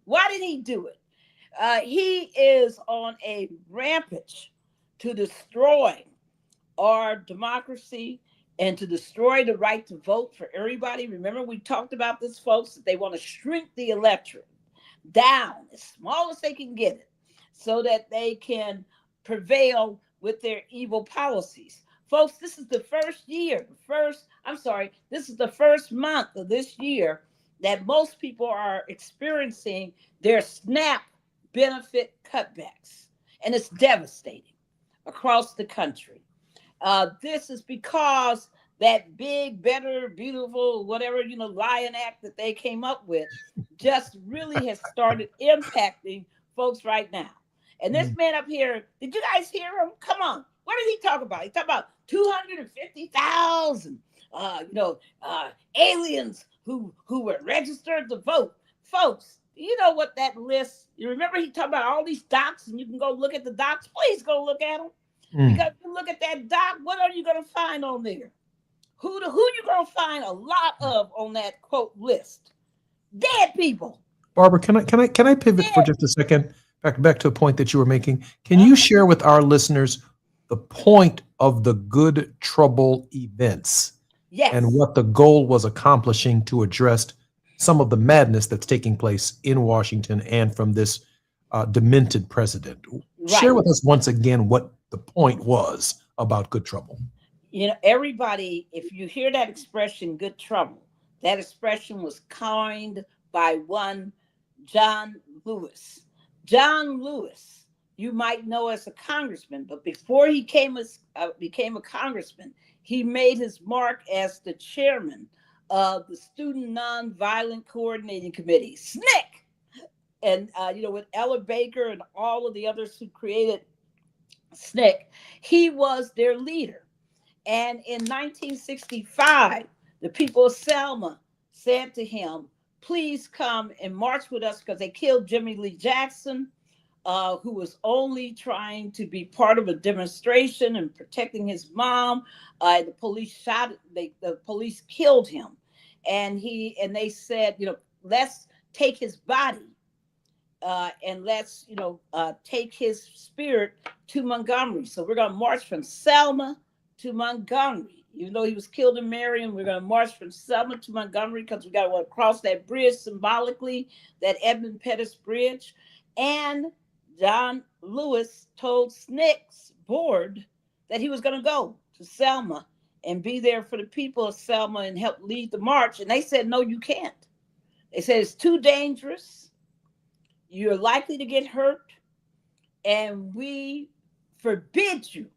Why did he do it? He is on a rampage to destroy our democracy and to destroy the right to vote for everybody. Remember, we talked about this, folks, that they want to shrink the electorate down as small as they can get it so that they can prevail with their evil policies. Folks, this is the first month of this year that most people are experiencing their SNAP benefit cutbacks, and it's devastating across the country. This is because that big, better, beautiful, whatever, Lion Act that they came up with just really has started impacting folks right now. And this man up here, did you guys hear him? Come on. What did he talk about? He talked about 250,000, aliens who were registered to vote. Folks, you know what that list, you remember he talked about all these docs, and you can go look at the docs. Please go look at them. Because if you look at that doc, what are you going to find on there? Who you going to find a lot of on that quote list? Dead people. Barbara, can I pivot for just a second back to a point that you were making? Can you share with our listeners the point of the Good Trouble events? Yes. And what the goal was accomplishing to address some of the madness that's taking place in Washington and from this demented president. Right. Share with us once again what the point was about Good Trouble. Everybody, if you hear that expression, Good Trouble, that expression was coined by one John Lewis. John Lewis, you might know as a congressman, but before he became a congressman, he made his mark as the chairman of the Student Nonviolent Coordinating Committee, SNCC. And, with Ella Baker and all of the others who created SNCC, he was their leader. And in 1965, the people of Selma said to him, please come and march with us, because they killed Jimmy Lee Jackson, who was only trying to be part of a demonstration and protecting his mom. The police killed him. And they said, let's take his body and let's, take his spirit to Montgomery. So we're going to march from Selma to Montgomery. Even though he was killed in Marion, we're going to march from Selma to Montgomery, because we got to cross that bridge symbolically, that Edmund Pettus Bridge. And John Lewis told SNCC's board that he was going to go to Selma and be there for the people of Selma and help lead the march. And they said, no, you can't. They said, it's too dangerous. You're likely to get hurt. And we forbid you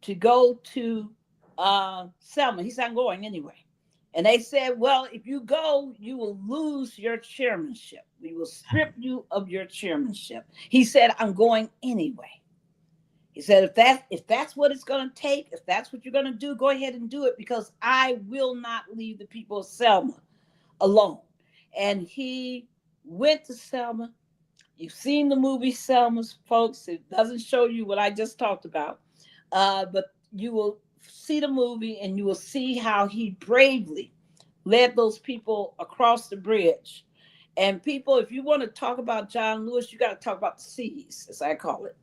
to go to Selma. He said, I'm going anyway. And they said, well, if you go, you will lose your chairmanship. We will strip you of your chairmanship. He said, I'm going anyway. He said, if that's what it's going to take, if that's what you're going to do, go ahead and do it, because I will not leave the people of Selma alone. And he went to Selma. You've seen the movie Selma, folks. It doesn't show you what I just talked about. But you will see the movie and you will see how he bravely led those people across the bridge. And people, if you want to talk about John Lewis, you got to talk about the C's, as I call it.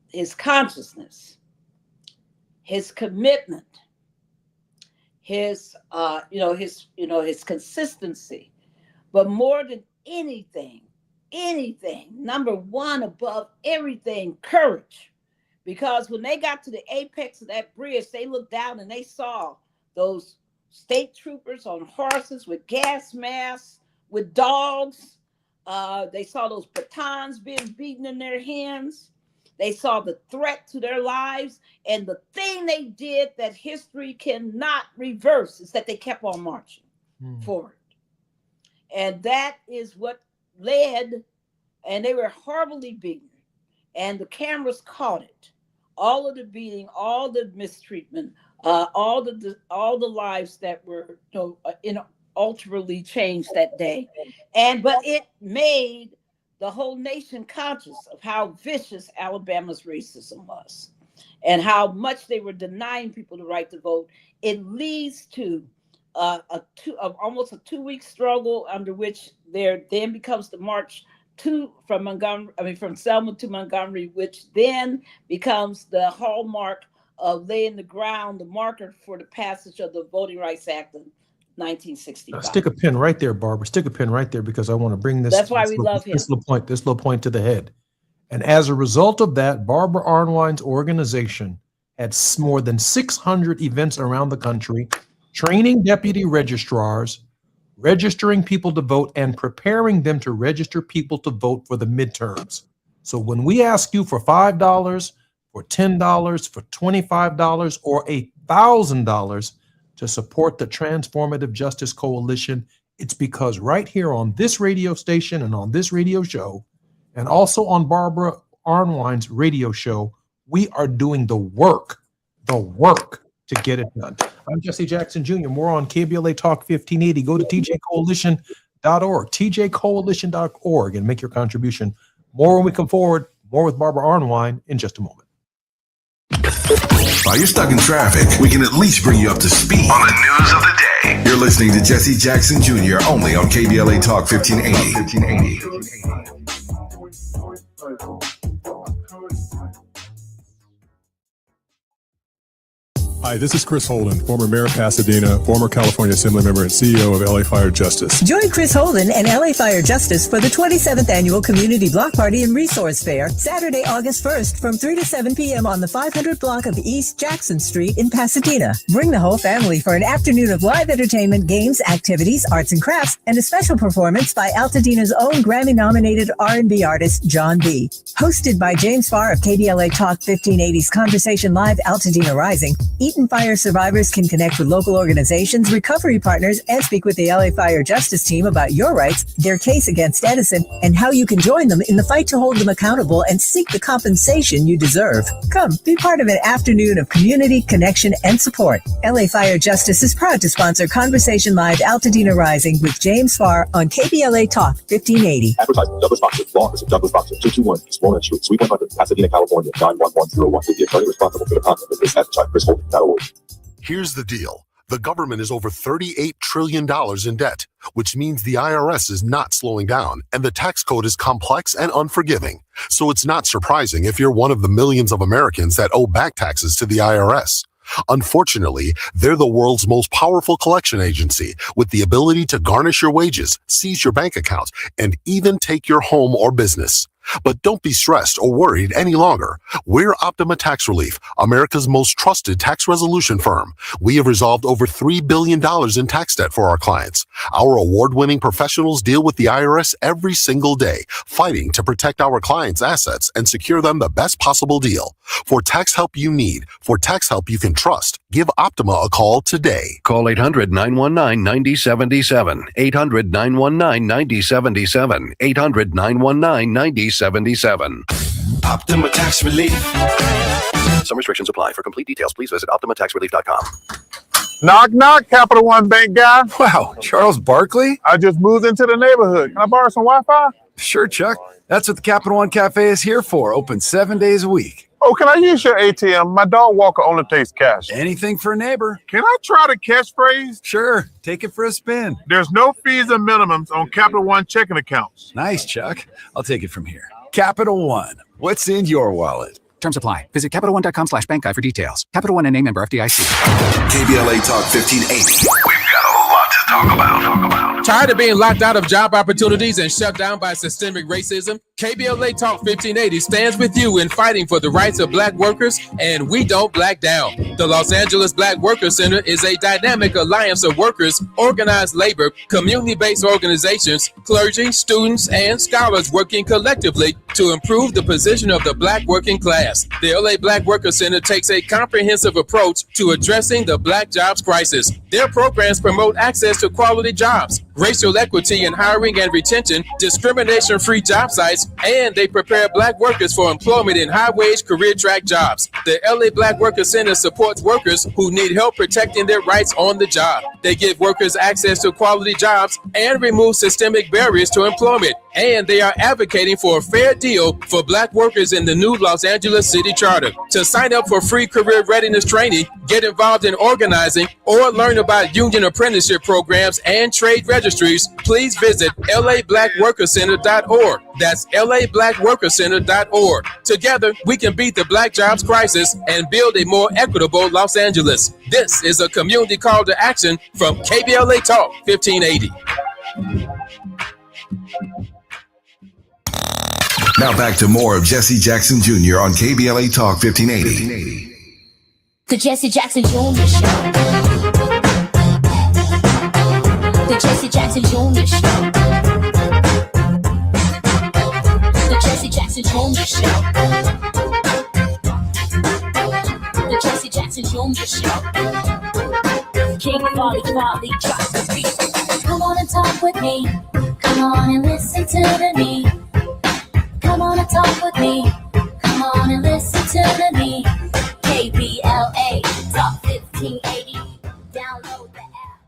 His consciousness, his commitment, his consistency, but more than anything, number one above everything, courage. because when they got to the apex of that bridge, they looked down and they saw those state troopers on horses with gas masks, with dogs. They saw those batons being beaten in their hands. They saw the threat to their lives. And the thing they did that history cannot reverse is that they kept on marching forward. And that is what led, and they were horribly beaten. And the cameras caught it. All of the beating, all the mistreatment, all the lives that were ultimately changed that day. But it made the whole nation conscious of how vicious Alabama's racism was and how much they were denying people the right to vote. It leads to almost a 2-week struggle, under which there then becomes the march from Selma to Montgomery, which then becomes the hallmark of laying the ground, the marker for the passage of the Voting Rights Act of 1965. Stick a pin right there, Barbara. Stick a pin right there, because I want to bring this. That's why we love him. This little point to the head. And as a result of that, Barbara Arnwine's organization had more than 600 events around the country, training deputy registrars, registering people to vote, and preparing them to register people to vote for the midterms. So when we ask you for $5, for $10, for $25, or $1,000 to support the Transformative Justice Coalition, it's because right here on this radio station and on this radio show, and also on Barbara Arnwine's radio show, we are doing the work to get it done. I'm Jesse Jackson Jr. More on KBLA Talk 1580. Go to tjcoalition.org, tjcoalition.org, and make your contribution. More when we come forward. More with Barbara Arnwine in just a moment. While you're stuck in traffic, we can at least bring you up to speed on the news of the day. You're listening to Jesse Jackson Jr. only on KBLA Talk 1580. Hi, this is Chris Holden, former mayor of Pasadena, former California Assembly member and CEO of LA Fire Justice. Join Chris Holden and LA Fire Justice for the 27th Annual Community Block Party and Resource Fair, Saturday, August 1st from 3 to 7 p.m. on the 500 block of East Jackson Street in Pasadena. Bring the whole family for an afternoon of live entertainment, games, activities, arts and crafts, and a special performance by Altadena's own Grammy-nominated R&B artist, John B. Hosted by James Farr of KBLA Talk 1580's Conversation Live Altadena Rising, Eaton Fire survivors can connect with local organizations, recovery partners, and speak with the LA Fire Justice team about your rights, their case against Edison, and how you can join them in the fight to hold them accountable and seek the compensation you deserve. Come, be part of an afternoon of community, connection, and support. LA Fire Justice is proud to sponsor Conversation Live Altadena Rising with James Farr on KBLA Talk 1580. Advertisement, Douglas Boxer, Law Office of Douglas Boxer, 221 East Walnut Street, Suite 100, Pasadena, California, 91101. The attorney responsible for the content of this advertisement, Chris Holden. Here's the deal. The government is over $38 trillion in debt, which means the IRS is not slowing down, and the tax code is complex and unforgiving. So it's not surprising if you're one of the millions of Americans that owe back taxes to the IRS. Unfortunately, they're the world's most powerful collection agency, with the ability to garnish your wages, seize your bank accounts, and even take your home or business. But don't be stressed or worried any longer. We're Optima Tax Relief, America's most trusted tax resolution firm. We have resolved over $3 billion in tax debt for our clients. Our award-winning professionals deal with the IRS every single day, fighting to protect our clients' assets and secure them the best possible deal. For tax help you need, for tax help you can trust, give Optima a call today. Call 800-919-9077. 800-919-9077. 800-919-9077. Optima Tax Relief. Some restrictions apply. For complete details, please visit OptimaTaxRelief.com. Knock, knock, Capital One Bank guy. Wow, Charles Barkley? I just moved into the neighborhood. Can I borrow some Wi-Fi? Sure, Chuck. That's what the Capital One Cafe is here for. Open 7 days a week. Oh, can I use your ATM? My dog walker only takes cash. Anything for a neighbor. Can I try the catchphrase? Sure. Take it for a spin. There's no fees and minimums on Capital One checking accounts. Nice, Chuck. I'll take it from here. Capital One. What's in your wallet? Terms apply. Visit CapitalOne.com/bank guide for details. Capital One and a member FDIC. KBLA Talk 1580. We've got a lot to talk about. Tired of being locked out of job opportunities and shut down by systemic racism? KBLA Talk 1580 stands with you in fighting for the rights of Black workers, and we don't black down. The Los Angeles Black Workers Center is a dynamic alliance of workers, organized labor, community-based organizations, clergy, students, and scholars working collectively to improve the position of the Black working class. The LA Black Workers Center takes a comprehensive approach to addressing the Black jobs crisis. Their programs promote access to quality jobs, racial equity in hiring and retention, discrimination-free job sites, and they prepare Black workers for employment in high-wage career track jobs. The LA Black Workers Center supports workers who need help protecting their rights on the job. They give workers access to quality jobs and remove systemic barriers to employment. And they are advocating for a fair deal for Black workers in the new Los Angeles City Charter. To sign up for free career readiness training, get involved in organizing, or learn about union apprenticeship programs and trade registries, please visit lablackworkercenter.org. That's lablackworkercenter.org. Together, we can beat the Black jobs crisis and build a more equitable Los Angeles. This is a community call to action from KBLA Talk 1580. Now back to more of Jesse Jackson Jr. on KBLA Talk 1580. The Jesse Jackson Jr. Show. The Jesse Jackson Jr. Show. The Jesse Jackson Jr. Show. The Jesse Jackson Jr. Show. King Volley, drop the beat. Come on and talk with me. Come on and listen to me. Come on and talk with me. Come on and listen to me. KBLA Talk 1580. Download the app.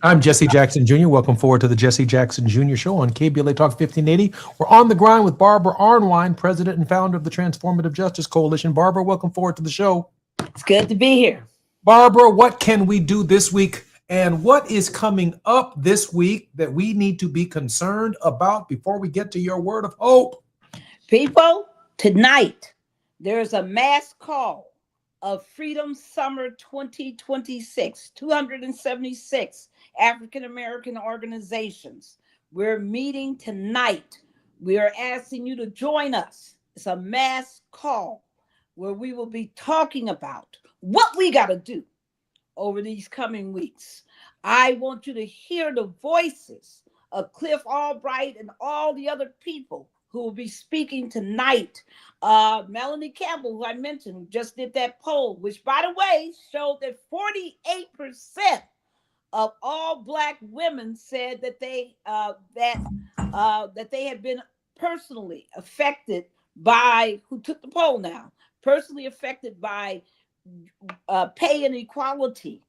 I'm Jesse Jackson Jr. Welcome forward to the Jesse Jackson Jr. Show on KBLA Talk 1580. We're on the grind with Barbara Arnwine, president and founder of the Transformative Justice Coalition. Barbara, welcome forward to the show. It's good to be here. Barbara, what can we do this week? And what is coming up this week that we need to be concerned about before we get to your word of hope? People, tonight, there's a mass call of Freedom Summer 2026, 276 African-American organizations. We're meeting tonight. We are asking you to join us. It's a mass call where we will be talking about what we got to do over these coming weeks. I want you to hear the voices of Cliff Albright and all the other people who will be speaking tonight. Melanie Campbell, who I mentioned, who just did that poll, which, by the way, showed that 48% of all Black women said that they had been personally affected by, who took the poll now, personally affected by pay inequality,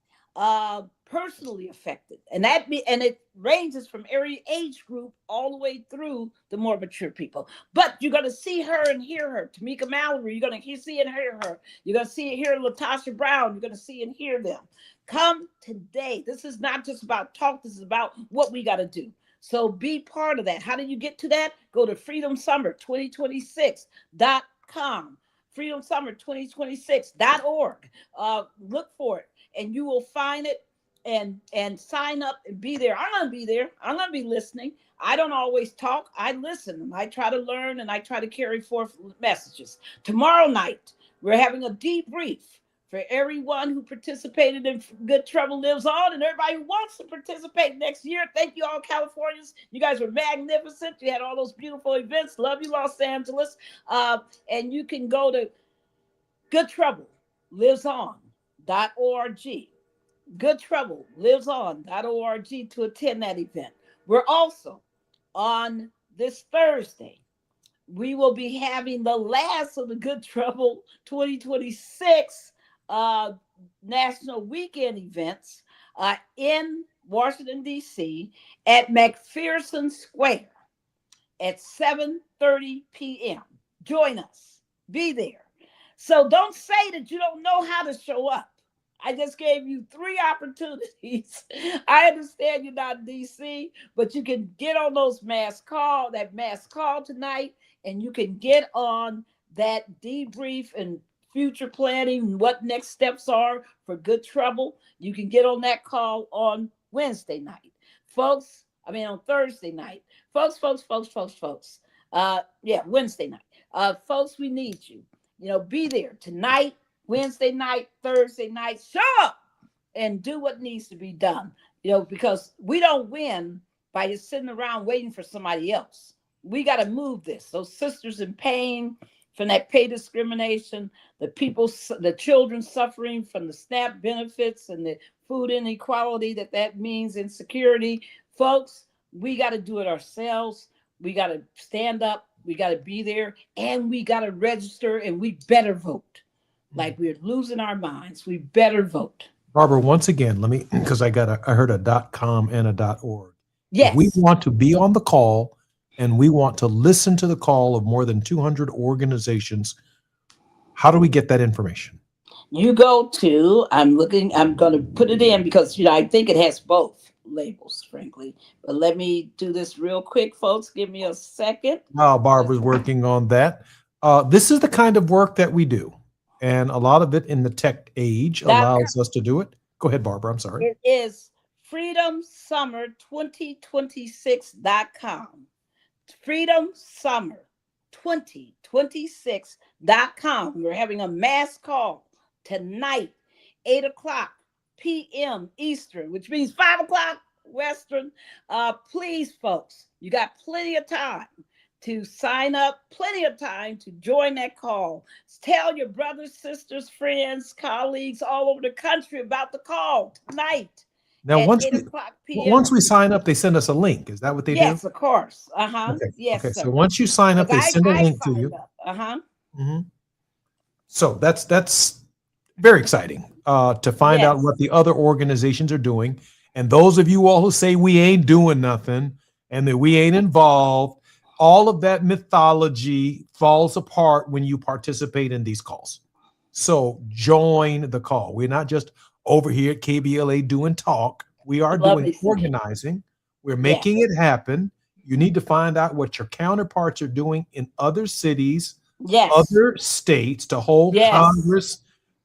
personally affected, and it ranges from every age group all the way through the more mature people. But you're going to see her and hear her. Tamika Mallory, you're going to see and hear her. You're going to see and hear Latasha Brown. You're going to see and hear them. Come today. This is not just about talk. This is about what we got to do. So be part of that. How do you get to that? Go to freedomsummer2026.com. freedomsummer2026.org. Look for it and you will find it and sign up and be there. I'm going to be there. I'm going to be listening. I don't always talk. I listen and I try to learn and I try to carry forth messages. Tomorrow night, we're having a debrief for everyone who participated in Good Trouble Lives On and everybody who wants to participate next year. Thank you all, Californians. You guys were magnificent. You had all those beautiful events. Love you, Los Angeles. And you can go to goodtroubleliveson.org. goodtroubleliveson.org to attend that event. We're also on this Thursday. We will be having the last of the Good Trouble 2026 National Weekend events in Washington, D.C. at McPherson Square at 7:30 p.m. Join us. Be there. So don't say that you don't know how to show up. I just gave you 3 opportunities. I understand you're not in D.C., but you can get on that mass call tonight, and you can get on that debrief and future planning and what next steps are for Good Trouble. You can get on that call on Wednesday night. Folks, On Thursday night. Folks. Wednesday night. Folks, we need you. Be there tonight, Wednesday night, Thursday night. Show up and do what needs to be done. Because we don't win by just sitting around waiting for somebody else. We got to move this. Those sisters in pain from that pay discrimination, the children suffering from the SNAP benefits and the food inequality that means, insecurity. Folks, we got to do it ourselves. We got to stand up. We got to be there, and we got to register, and we better vote. Like we're losing our minds. We better vote. Barbara, once again, because I heard a .com and a .org. Yes. If we want to be on the call, and we want to listen to the call of more than 200 organizations, how do we get that information? You go to, I'm going to put it in because, I think it has both labels, frankly. But let me do this real quick, folks. Give me a second. Barbara's working on that. This is the kind of work that we do. And a lot of it in the tech age allows us to do it. Go ahead, Barbara. I'm sorry. It is freedomsummer2026.com. freedomsummer2026.com. We're having a mass call tonight, 8:00 p.m. Eastern, which means 5:00 Western. Please, folks, you got plenty of time to sign up, plenty of time to join that call. Tell your brothers, sisters, friends, colleagues all over the country about the call tonight. Now, once we sign up, they send us a link. Is that what they do? Yes, of course. Okay. Yes. Okay. So once you sign up, they send a link to you. Mm-hmm. So that's very exciting to find out what the other organizations are doing. And those of you all who say we ain't doing nothing and that we ain't involved, all of that mythology falls apart when you participate in these calls. So join the call. We're not just over here at KBLA doing talk. We are doing organizing. We're making it happen. You need to find out what your counterparts are doing in other cities, other states, to hold Congress,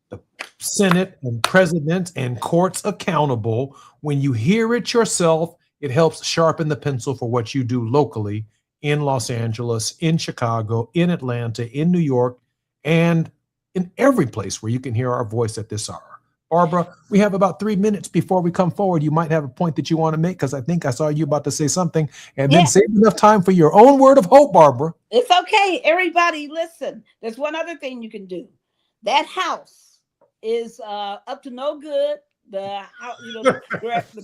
the Senate, and presidents and courts accountable. When you hear it yourself, it helps sharpen the pencil for what you do locally in Los Angeles, in Chicago, in Atlanta, in New York, and in every place where you can hear our voice at this hour. Barbara, we have about 3 minutes before we come forward. You might have a point that you want to make, because I think I saw you about to say something, and then save enough time for your own word of hope, Barbara. It's okay. Everybody, listen. There's one other thing you can do. That house is up to no good. The house, the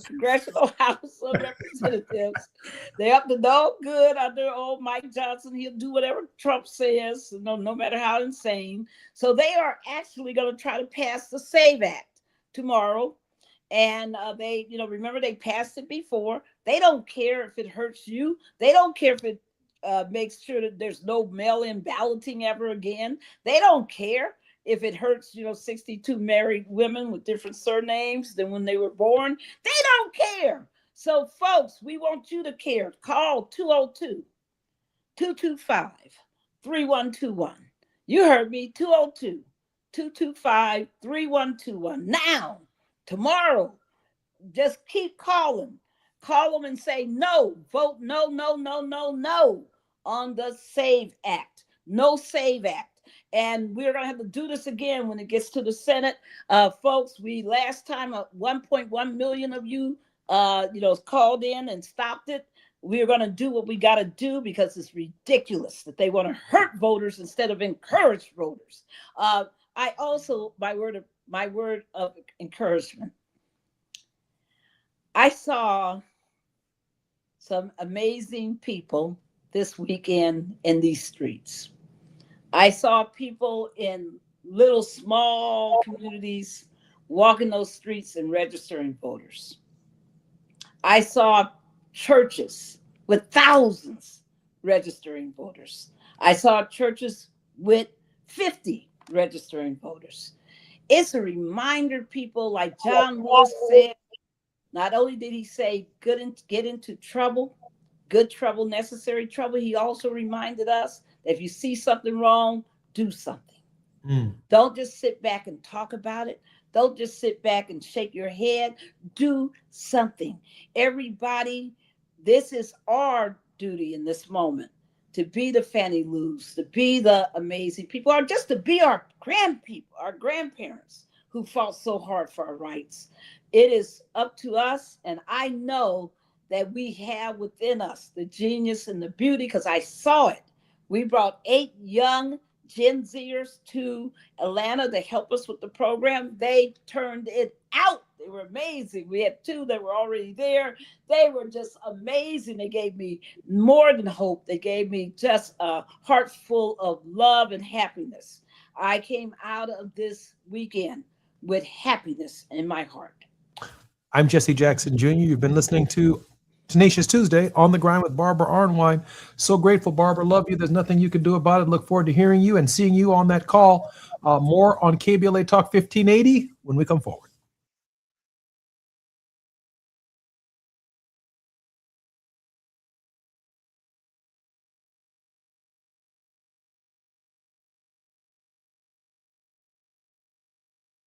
Congressional House of Representatives, they're up to no good under old Mike Johnson. He'll do whatever Trump says, no matter how insane. So they are actually going to try to pass the SAVE Act tomorrow. And they, remember they passed it before. They don't care if it hurts you. They don't care if it makes sure that there's no mail-in balloting ever again. They don't care if it hurts, 62 married women with different surnames than when they were born. They don't care. So, folks, we want you to care. Call 202-225-3121. You heard me, 202-225-3121. Now, tomorrow, just keep calling. Call them and say no. Vote no on the SAVE Act. No SAVE Act. And we're going to have to do this again when it gets to the Senate. Folks, last time 1.1 million of you, called in and stopped it. We're going to do what we got to do, because it's ridiculous that they want to hurt voters instead of encourage voters. I also, my word of encouragement. I saw some amazing people this weekend in these streets. I saw people in little small communities walking those streets and registering voters. I saw churches with thousands registering voters. I saw churches with 50 registering voters. It's a reminder, people, like John Lewis said, not only did he say get into trouble, good trouble, necessary trouble, he also reminded us that if you see something wrong, do something. Don't just sit back and talk about it. Don't just sit back and shake your head. Do something. Everybody, this is our duty in this moment, to be the Fannie Lou's, to be the amazing people, or just to be our grandparents who fought so hard for our rights. It is up to us, and I know that we have within us the genius and the beauty, because I saw it. We brought 8 young Gen Zers to Atlanta to help us with the program. They turned it out. They were amazing. We had 2 that were already there. They were just amazing. They gave me more than hope. They gave me just a heart full of love and happiness. I came out of this weekend with happiness in my heart. I'm Jesse Jackson Jr. You've been listening to Tenacious Tuesday on the Grind with Barbara Arnwine. So grateful, Barbara. Love you. There's nothing you can do about it. Look forward to hearing you and seeing you on that call. More on KBLA Talk 1580 when we come forward.